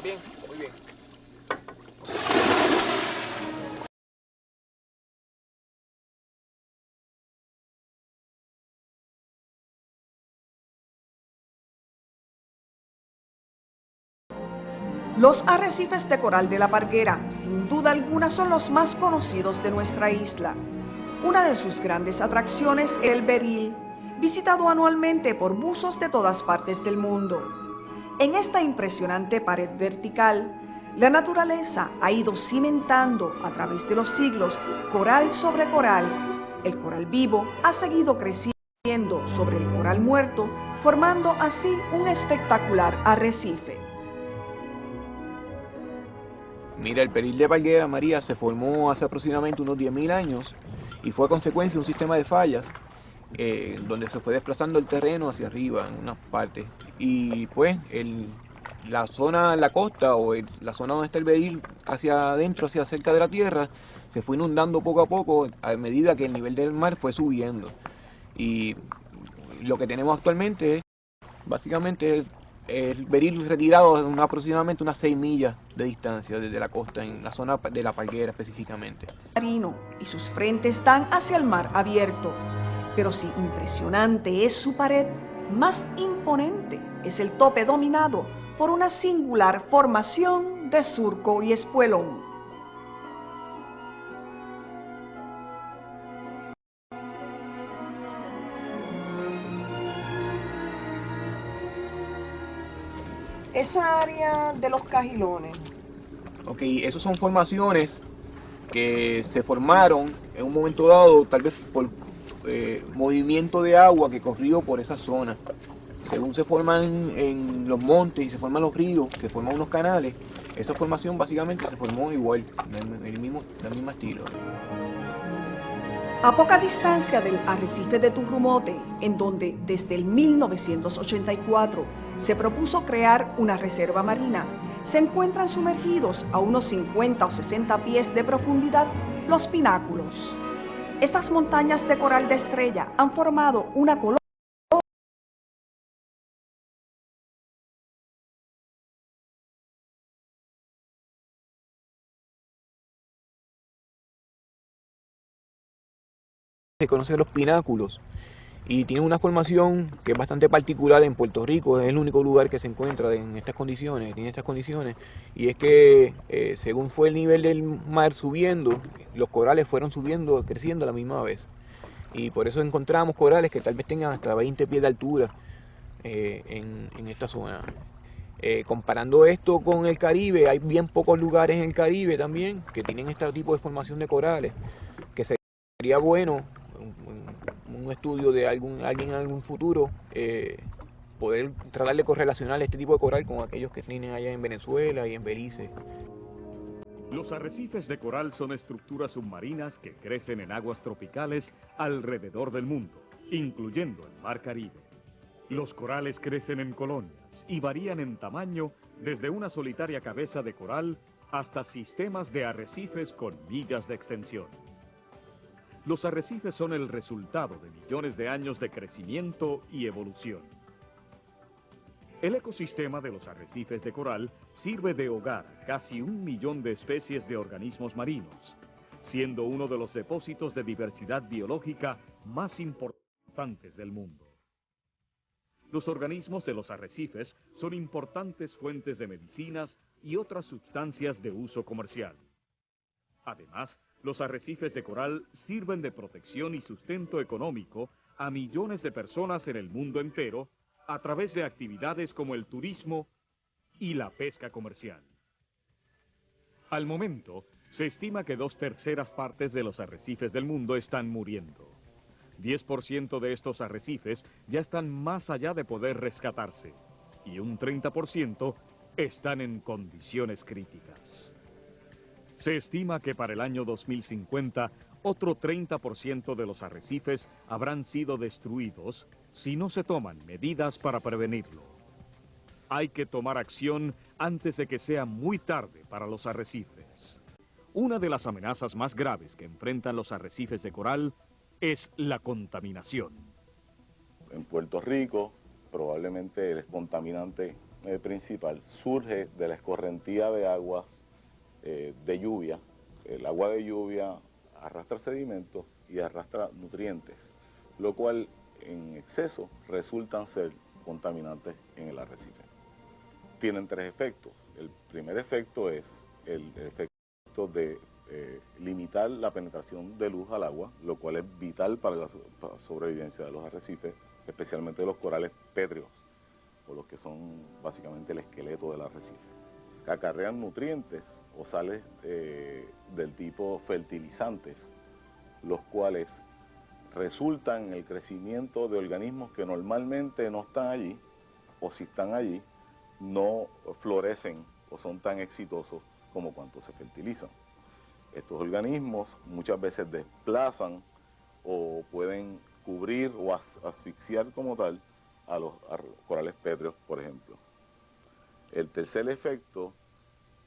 bien, muy bien. Los arrecifes de coral de La Parguera, sin duda alguna, son los más conocidos de nuestra isla. Una de sus grandes atracciones es el beril, visitado anualmente por buzos de todas partes del mundo. En esta impresionante pared vertical, la naturaleza ha ido cimentando a través de los siglos coral sobre coral. El coral vivo ha seguido creciendo sobre el coral muerto, formando así un espectacular arrecife. Mira, el beril de Parguera, María, se formó hace aproximadamente unos 10.000 años y fue a consecuencia de un sistema de fallas donde se fue desplazando el terreno hacia arriba en unas partes y pues la zona, la costa o la zona donde está el beril hacia adentro, hacia cerca de la tierra, se fue inundando poco a poco a medida que el nivel del mar fue subiendo. Y lo que tenemos actualmente es básicamente el beril retirado en aproximadamente unas 6 millas de distancia desde la costa, en la zona de la Parguera específicamente. Marino y sus frentes dan hacia el mar abierto, pero si impresionante es su pared, más imponente es el tope dominado por una singular formación de surco y espuelón. Esa área de los cajilones. Ok, esas son formaciones que se formaron en un momento dado, tal vez por movimiento de agua que corrió por esa zona. Según se forman en los montes y se forman los ríos, que forman unos canales, esa formación básicamente se formó igual, en el mismo estilo. A poca distancia del arrecife de Turrumote, en donde desde el 1984 se propuso crear una reserva marina, se encuentran sumergidos a unos 50 o 60 pies de profundidad los pináculos. Estas montañas de coral de estrella han formado una colonia Se conocen los pináculos y tiene una formación que es bastante particular en Puerto Rico, es el único lugar que se encuentra en estas condiciones, tiene estas condiciones, y es que según fue el nivel del mar subiendo, los corales fueron subiendo, creciendo a la misma vez, y por eso encontramos corales que tal vez tengan hasta 20 pies de altura en esta zona. Comparando esto con el Caribe, hay bien pocos lugares en el Caribe también que tienen este tipo de formación de corales, que sería bueno un estudio de alguien en algún futuro, poder tratar de correlacionar este tipo de coral con aquellos que tienen allá en Venezuela y en Belice. Los arrecifes de coral son estructuras submarinas que crecen en aguas tropicales alrededor del mundo, incluyendo el Mar Caribe. Los corales crecen en colonias y varían en tamaño desde una solitaria cabeza de coral hasta sistemas de arrecifes con millas de extensión. Los arrecifes son el resultado de millones de años de crecimiento y evolución. El ecosistema de los arrecifes de coral sirve de hogar a casi 1 millón de especies de organismos marinos, siendo uno de los depósitos de diversidad biológica más importantes del mundo. Los organismos de los arrecifes son importantes fuentes de medicinas y otras sustancias de uso comercial. Además, los arrecifes de coral sirven de protección y sustento económico a millones de personas en el mundo entero a través de actividades como el turismo y la pesca comercial. Al momento, se estima que 2/3 partes de los arrecifes del mundo están muriendo. 10% de estos arrecifes ya están más allá de poder rescatarse y un 30% están en condiciones críticas. Se estima que para el año 2050, otro 30% de los arrecifes habrán sido destruidos si no se toman medidas para prevenirlo. Hay que tomar acción antes de que sea muy tarde para los arrecifes. Una de las amenazas más graves que enfrentan los arrecifes de coral es la contaminación. En Puerto Rico, probablemente el contaminante principal surge de la escorrentía de aguas de lluvia. El agua de lluvia arrastra sedimentos y arrastra nutrientes, lo cual en exceso resultan ser contaminantes en el arrecife. Tienen 3 efectos. El primer efecto es el efecto de limitar la penetración de luz al agua, lo cual es vital para la sobrevivencia de los arrecifes, especialmente de los corales pétreos, o los que son básicamente el esqueleto del arrecife. Que acarrean nutrientes o sales del tipo fertilizantes, los cuales resultan en el crecimiento de organismos que normalmente no están allí, o si están allí, no florecen o son tan exitosos como cuantos se fertilizan. Estos organismos muchas veces desplazan o pueden cubrir o asfixiar como tal a los corales pétreos, por ejemplo. El tercer efecto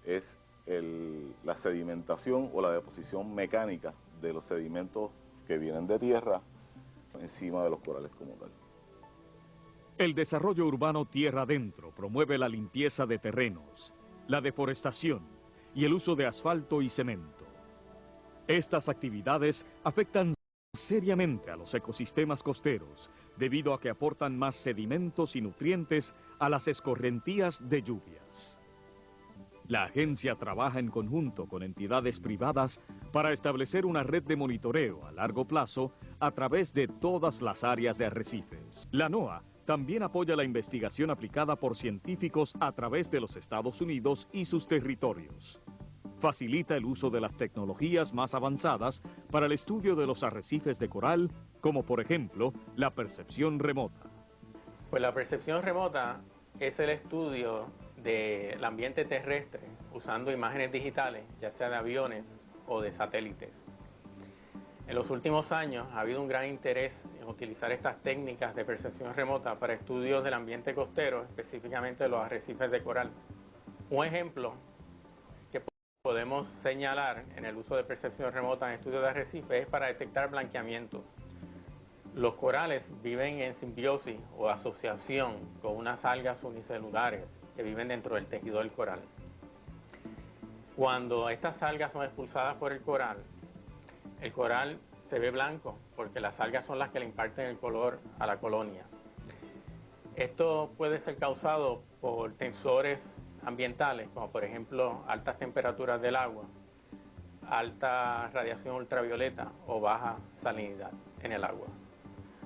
es la sedimentación o la deposición mecánica de los sedimentos que vienen de tierra encima de los corales como tal. El desarrollo urbano tierra adentro promueve la limpieza de terrenos, la deforestación y el uso de asfalto y cemento. Estas actividades afectan seriamente a los ecosistemas costeros debido a que aportan más sedimentos y nutrientes a las escorrentías de lluvias. La agencia trabaja en conjunto con entidades privadas para establecer una red de monitoreo a largo plazo a través de todas las áreas de arrecifes. La NOAA también apoya la investigación aplicada por científicos a través de los Estados Unidos y sus territorios. Facilita el uso de las tecnologías más avanzadas para el estudio de los arrecifes de coral, como por ejemplo la percepción remota. Pues la percepción remota es el estudio del ambiente terrestre usando imágenes digitales, ya sea de aviones o de satélites. En los últimos años ha habido un gran interés en utilizar estas técnicas de percepción remota para estudios del ambiente costero, específicamente de los arrecifes de coral. Un ejemplo que podemos señalar en el uso de percepción remota en estudios de arrecifes es para detectar blanqueamientos. Los corales viven en simbiosis o asociación con unas algas unicelulares que viven dentro del tejido del coral. Cuando estas algas son expulsadas por el coral se ve blanco porque las algas son las que le imparten el color a la colonia. Esto puede ser causado por tensores ambientales, como por ejemplo altas temperaturas del agua, alta radiación ultravioleta o baja salinidad en el agua.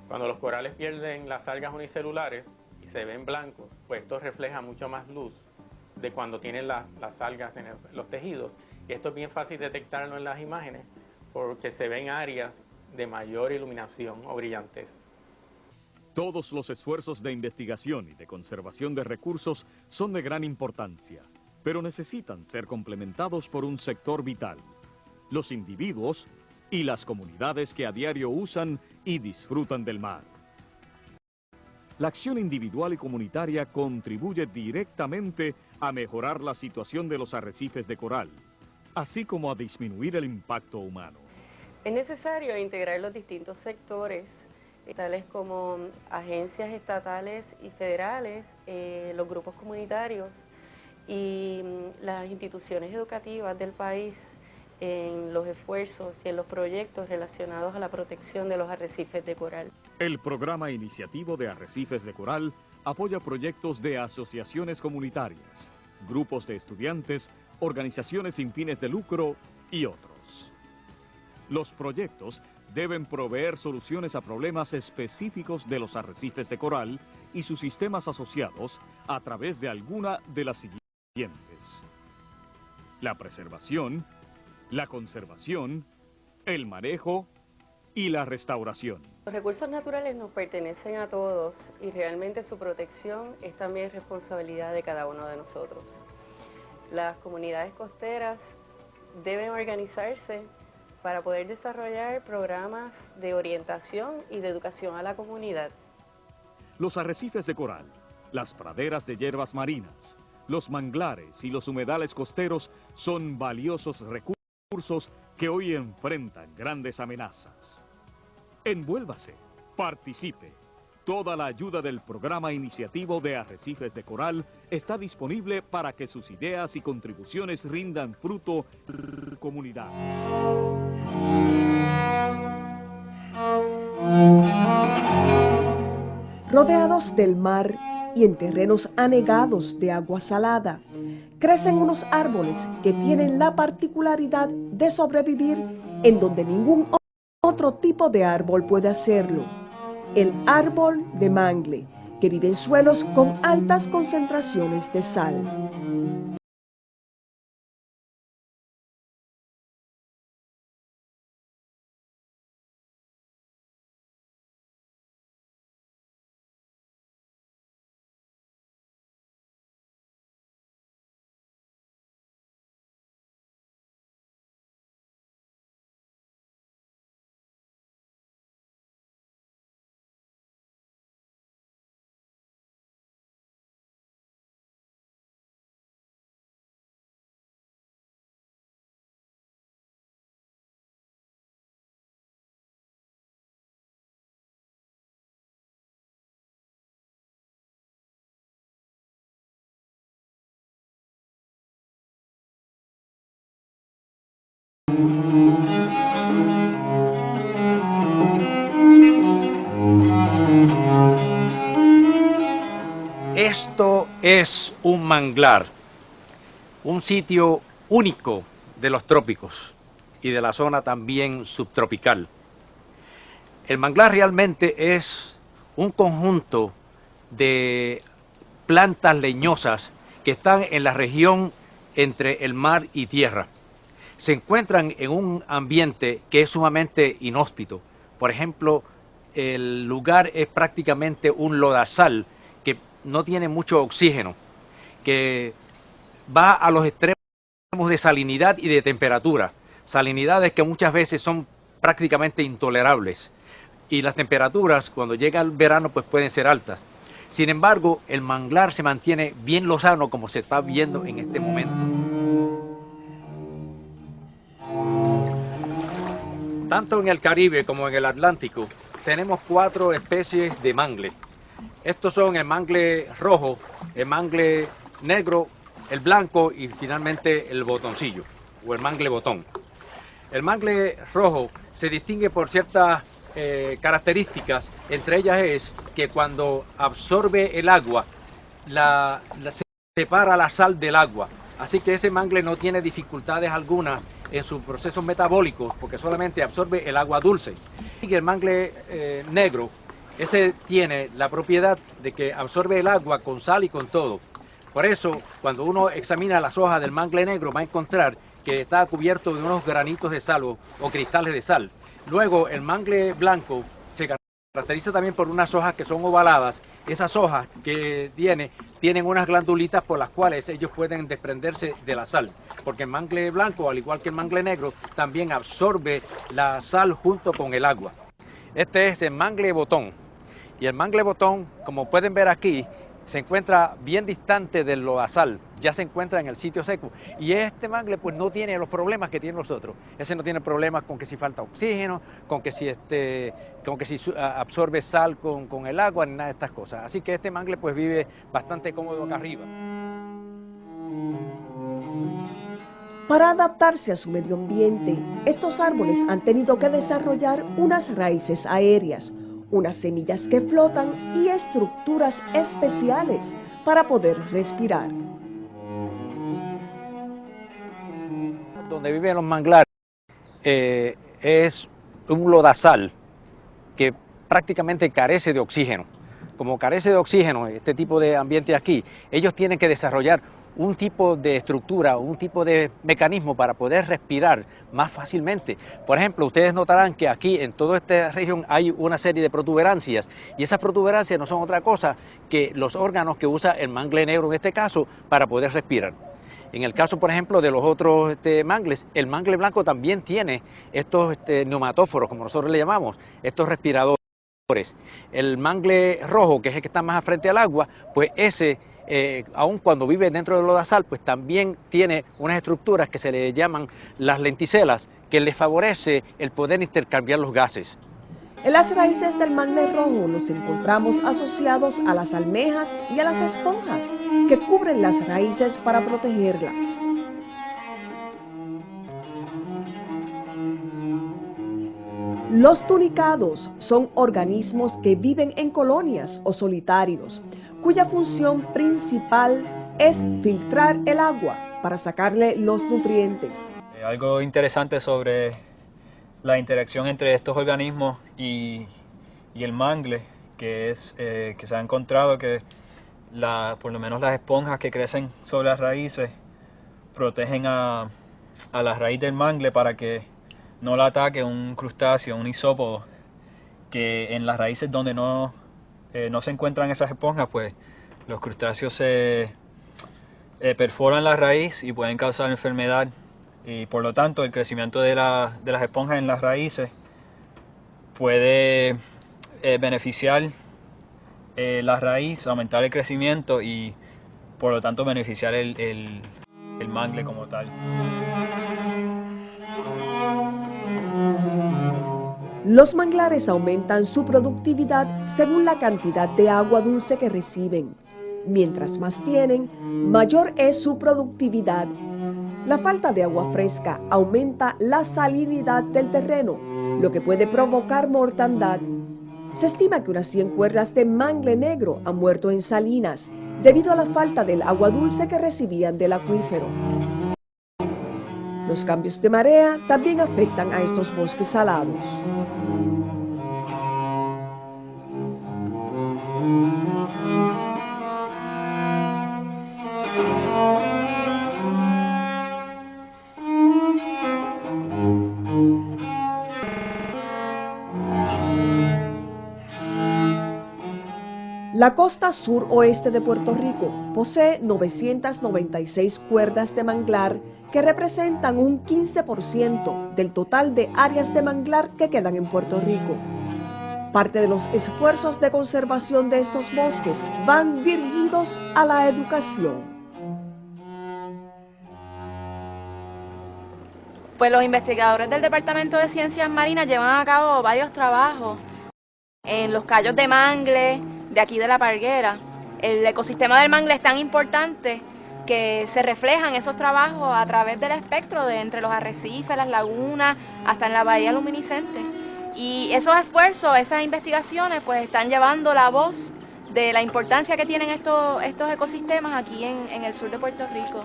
Cuando los corales pierden las algas unicelulares y se ven blancos, pues esto refleja mucho más luz de cuando tienen las algas en los tejidos. Y esto es bien fácil detectarlo en las imágenes porque se ven áreas de mayor iluminación o brillantez. Todos los esfuerzos de investigación y de conservación de recursos son de gran importancia, pero necesitan ser complementados por un sector vital: los individuos y las comunidades que a diario usan y disfrutan del mar. La acción individual y comunitaria contribuye directamente a mejorar la situación de los arrecifes de coral, así como a disminuir el impacto humano. Es necesario integrar los distintos sectores, tales como agencias estatales y federales, los grupos comunitarios y las instituciones educativas del país en los esfuerzos y en los proyectos relacionados a la protección de los arrecifes de coral. El programa iniciativo de arrecifes de coral apoya proyectos de asociaciones comunitarias, grupos de estudiantes, organizaciones sin fines de lucro y otros. Los proyectos deben proveer soluciones a problemas específicos de los arrecifes de coral y sus sistemas asociados a través de alguna de las siguientes: la preservación, la conservación, el manejo y la restauración. Los recursos naturales nos pertenecen a todos y realmente su protección es también responsabilidad de cada uno de nosotros. Las comunidades costeras deben organizarse para poder desarrollar programas de orientación y de educación a la comunidad. Los arrecifes de coral, las praderas de hierbas marinas, los manglares y los humedales costeros son valiosos recursos que hoy enfrentan grandes amenazas. Envuélvase, participe. Toda la ayuda del programa iniciativo de arrecifes de coral está disponible para que sus ideas y contribuciones rindan fruto en la comunidad. Rodeados del mar y en terrenos anegados de agua salada, crecen unos árboles que tienen la particularidad de sobrevivir en donde ningún otro tipo de árbol puede hacerlo. El árbol de mangle, que vive en suelos con altas concentraciones de sal. Esto es un manglar, un sitio único de los trópicos y de la zona también subtropical. El manglar realmente es un conjunto de plantas leñosas que están en la región entre el mar y tierra. Se encuentran en un ambiente que es sumamente inhóspito. Por ejemplo, el lugar es prácticamente un lodazal que no tiene mucho oxígeno, que va a los extremos de salinidad y de temperatura. Salinidades que muchas veces son prácticamente intolerables. Y las temperaturas, cuando llega el verano, pues pueden ser altas. Sin embargo, el manglar se mantiene bien lozano, como se está viendo en este momento. Tanto en el Caribe como en el Atlántico, tenemos 4 especies de mangle. Estos son el mangle rojo, el mangle negro, el blanco y finalmente el botoncillo, o el mangle botón. El mangle rojo se distingue por ciertas características, entre ellas es que cuando absorbe el agua, se separa la sal del agua. Así que ese mangle no tiene dificultades algunas en sus procesos metabólicos porque solamente absorbe el agua dulce. Y el mangle negro, ese tiene la propiedad de que absorbe el agua con sal y con todo. Por eso, cuando uno examina las hojas del mangle negro, va a encontrar que está cubierto de unos granitos de sal o cristales de sal. Luego, el mangle blanco se caracteriza también por unas hojas que son ovaladas. Esas hojas que tienen unas glandulitas por las cuales ellos pueden desprenderse de la sal. Porque el mangle blanco, al igual que el mangle negro, también absorbe la sal junto con el agua. Este es el mangle botón. Y el mangle botón, como pueden ver aquí, se encuentra bien distante del lodazal, ya se encuentra en el sitio seco. Y este mangle pues no tiene los problemas que tienen los otros. Ese no tiene problemas con que si falta oxígeno, con que si absorbe sal con el agua, ni nada de estas cosas. Así que este mangle pues vive bastante cómodo acá arriba. Para adaptarse a su medio ambiente, estos árboles han tenido que desarrollar unas raíces aéreas, unas semillas que flotan y estructuras especiales para poder respirar. Donde viven los manglares es un lodazal que prácticamente carece de oxígeno. Como carece de oxígeno este tipo de ambiente aquí, ellos tienen que desarrollar un tipo de estructura, un tipo de mecanismo para poder respirar más fácilmente. Por ejemplo, ustedes notarán que aquí en toda esta región hay una serie de protuberancias y esas protuberancias no son otra cosa que los órganos que usa el mangle negro en este caso para poder respirar. En el caso, por ejemplo, de los otros mangles, el mangle blanco también tiene estos neumatóforos, como nosotros le llamamos, estos respiradores. El mangle rojo, que es el que está más frente al agua, pues ese aun cuando vive dentro del lodazal, pues también tiene unas estructuras que se le llaman las lenticelas, que les favorece el poder intercambiar los gases. En las raíces del mangle rojo nos encontramos asociados a las almejas y a las esponjas que cubren las raíces para protegerlas. Los tunicados son organismos que viven en colonias o solitarios, cuya función principal es filtrar el agua para sacarle los nutrientes. Algo interesante sobre la interacción entre estos organismos y el mangle, que es que se ha encontrado que por lo menos las esponjas que crecen sobre las raíces protegen a la raíz del mangle para que no la ataque un crustáceo, un isópodo, que en las raíces donde no se encuentran esas esponjas, pues los crustáceos se perforan la raíz y pueden causar enfermedad, y por lo tanto el crecimiento de las esponjas en las raíces puede beneficiar la raíz, aumentar el crecimiento y por lo tanto beneficiar el mangle como tal. Los manglares aumentan su productividad según la cantidad de agua dulce que reciben. Mientras más tienen, mayor es su productividad. La falta de agua fresca aumenta la salinidad del terreno, lo que puede provocar mortandad. Se estima que unas 100 cuerdas de mangle negro han muerto en salinas debido a la falta del agua dulce que recibían del acuífero. Los cambios de marea también afectan a estos bosques salados. La costa sur-oeste de Puerto Rico posee 996 cuerdas de manglar que representan un 15% del total de áreas de manglar que quedan en Puerto Rico. Parte de los esfuerzos de conservación de estos bosques van dirigidos a la educación. Pues los investigadores del Departamento de Ciencias Marinas llevan a cabo varios trabajos en los cayos de mangle de aquí de la Parguera. El ecosistema del mangle es tan importante que se reflejan esos trabajos a través del espectro de entre los arrecifes, las lagunas, hasta en la bahía luminiscente. Y esos esfuerzos, esas investigaciones, pues están llevando la voz de la importancia que tienen estos ecosistemas aquí en el sur de Puerto Rico.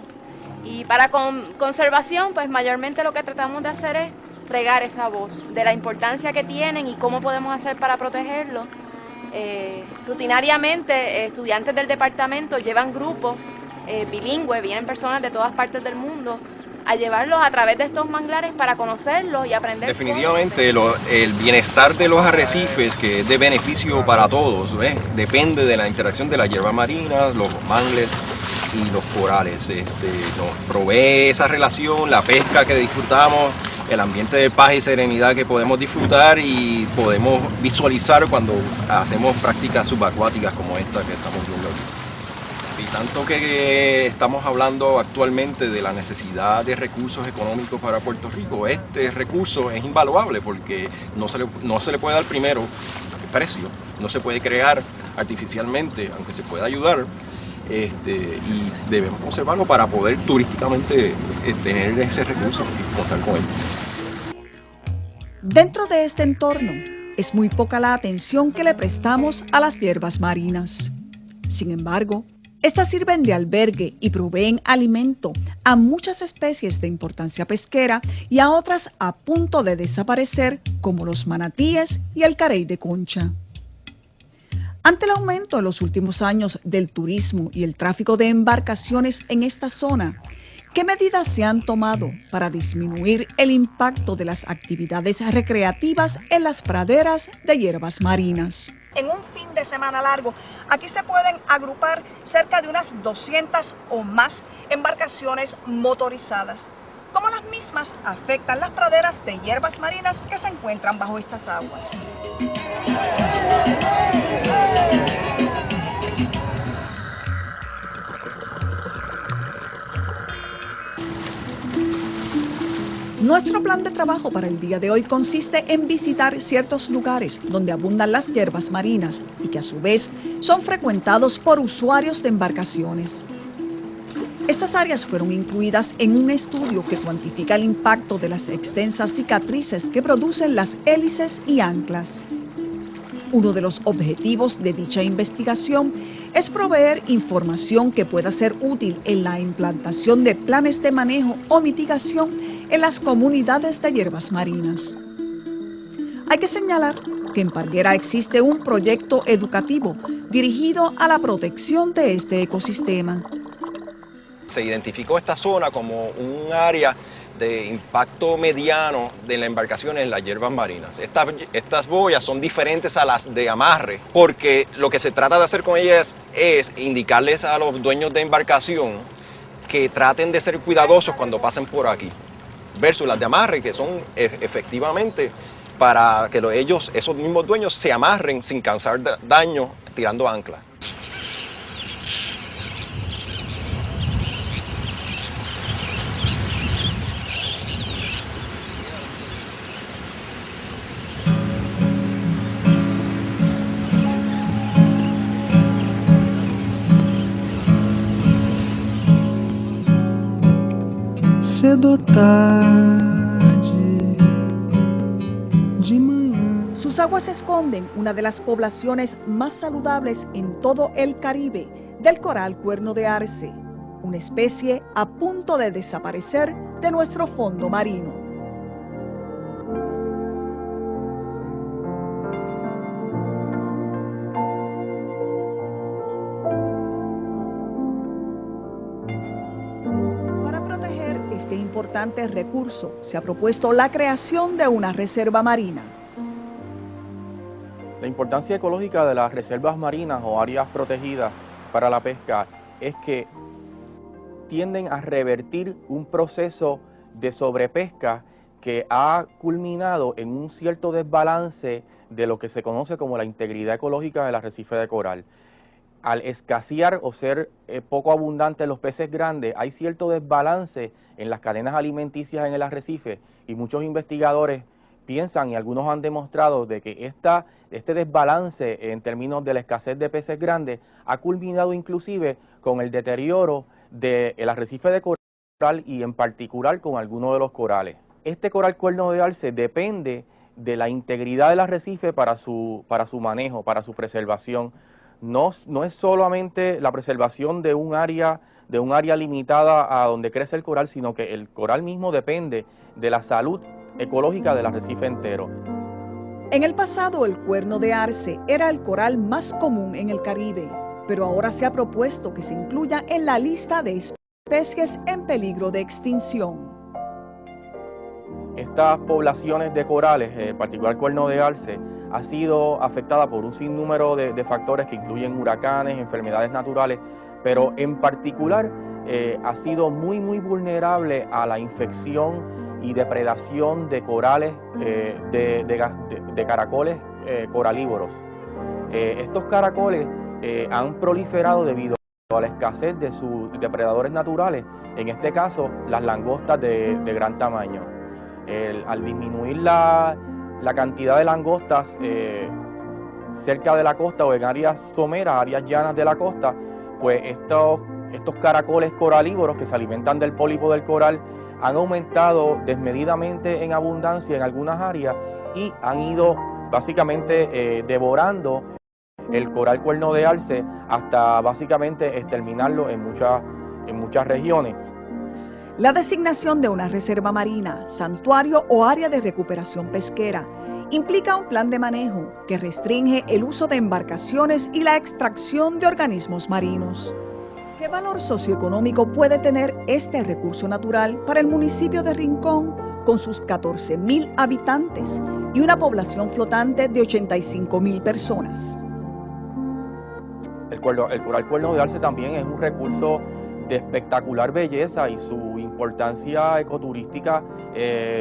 Y para conservación, pues mayormente lo que tratamos de hacer es regar esa voz de la importancia que tienen y cómo podemos hacer para protegerlos. Rutinariamente, estudiantes del departamento llevan grupos bilingües, vienen personas de todas partes del mundo a llevarlos a través de estos manglares para conocerlos y aprender. Definitivamente el bienestar de los arrecifes, que es de beneficio para todos, depende de la interacción de las hierbas marinas, los mangles y los corales. Nos provee esa relación, la pesca que disfrutamos, el ambiente de paz y serenidad que podemos disfrutar y podemos visualizar cuando hacemos prácticas subacuáticas como esta que estamos viendo aquí. Y tanto que estamos hablando actualmente de la necesidad de recursos económicos para Puerto Rico, este recurso es invaluable porque no se le puede dar primero el precio, no se puede crear artificialmente, aunque se pueda ayudar, y debemos conservarlo para poder turísticamente tener ese recurso y contar con él. Dentro de este entorno, es muy poca la atención que le prestamos a las hierbas marinas. Sin embargo, estas sirven de albergue y proveen alimento a muchas especies de importancia pesquera y a otras a punto de desaparecer, como los manatíes y el carey de concha. Ante el aumento en los últimos años del turismo y el tráfico de embarcaciones en esta zona, ¿qué medidas se han tomado para disminuir el impacto de las actividades recreativas en las praderas de hierbas marinas? En un fin de semana largo, aquí se pueden agrupar cerca de unas 200 o más embarcaciones motorizadas. ¿Cómo las mismas afectan las praderas de hierbas marinas que se encuentran bajo estas aguas? Nuestro plan de trabajo para el día de hoy consiste en visitar ciertos lugares donde abundan las hierbas marinas y que a su vez son frecuentados por usuarios de embarcaciones. Estas áreas fueron incluidas en un estudio que cuantifica el impacto de las extensas cicatrices que producen las hélices y anclas. Uno de los objetivos de dicha investigación es proveer información que pueda ser útil en la implantación de planes de manejo o mitigación en las comunidades de hierbas marinas. Hay que señalar que en Parguera existe un proyecto educativo dirigido a la protección de este ecosistema. Se identificó esta zona como un área de impacto mediano de la embarcación en las hierbas marinas. Estas boyas son diferentes a las de amarre porque lo que se trata de hacer con ellas es indicarles a los dueños de embarcación que traten de ser cuidadosos cuando pasen por aquí, versus las de amarre, que son efectivamente para que esos mismos dueños se amarren sin causar daño tirando anclas. Sus aguas esconden una de las poblaciones más saludables en todo el Caribe, del coral cuerno de arce, una especie a punto de desaparecer de nuestro fondo marino. Este importante recurso se ha propuesto la creación de una reserva marina. La importancia ecológica de las reservas marinas o áreas protegidas para la pesca es que tienden a revertir un proceso de sobrepesca que ha culminado en un cierto desbalance de lo que se conoce como la integridad ecológica del arrecife de coral. Al escasear o ser poco abundantes los peces grandes, hay cierto desbalance en las cadenas alimenticias en el arrecife y muchos investigadores piensan y algunos han demostrado de que este desbalance en términos de la escasez de peces grandes ha culminado inclusive con el deterioro del arrecife de coral y en particular con algunos de los corales. Este coral cuerno de arce depende de la integridad del arrecife para su manejo, para su preservación. No es solamente la preservación de un área limitada a donde crece el coral, sino que el coral mismo depende de la salud ecológica del arrecife entero. En el pasado, el cuerno de arce era el coral más común en el Caribe, pero ahora se ha propuesto que se incluya en la lista de especies en peligro de extinción. Estas poblaciones de corales, en particular cuerno de arce, ha sido afectada por un sinnúmero de factores que incluyen huracanes, enfermedades naturales, pero en particular ha sido muy vulnerable a la infección y depredación de corales, de caracoles coralívoros. Estos caracoles han proliferado debido a la escasez de sus depredadores naturales, en este caso las langostas de gran tamaño. Al disminuir la cantidad de langostas cerca de la costa o en áreas someras, áreas llanas de la costa, pues estos caracoles coralívoros que se alimentan del pólipo del coral han aumentado desmedidamente en abundancia en algunas áreas y han ido básicamente devorando el coral cuerno de arce hasta básicamente exterminarlo en muchas regiones. La designación de una reserva marina, santuario o área de recuperación pesquera implica un plan de manejo que restringe el uso de embarcaciones y la extracción de organismos marinos. ¿Qué valor socioeconómico puede tener este recurso natural para el municipio de Rincón con sus 14,000 habitantes y una población flotante de 85,000 personas? El coral cuerno de arce también es un recurso de espectacular belleza y su importancia ecoturística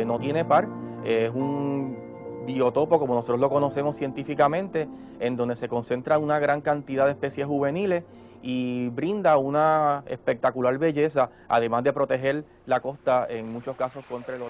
no tiene par. Es un biotopo, como nosotros lo conocemos científicamente, en donde se concentra una gran cantidad de especies juveniles y brinda una espectacular belleza, además de proteger la costa en muchos casos contra el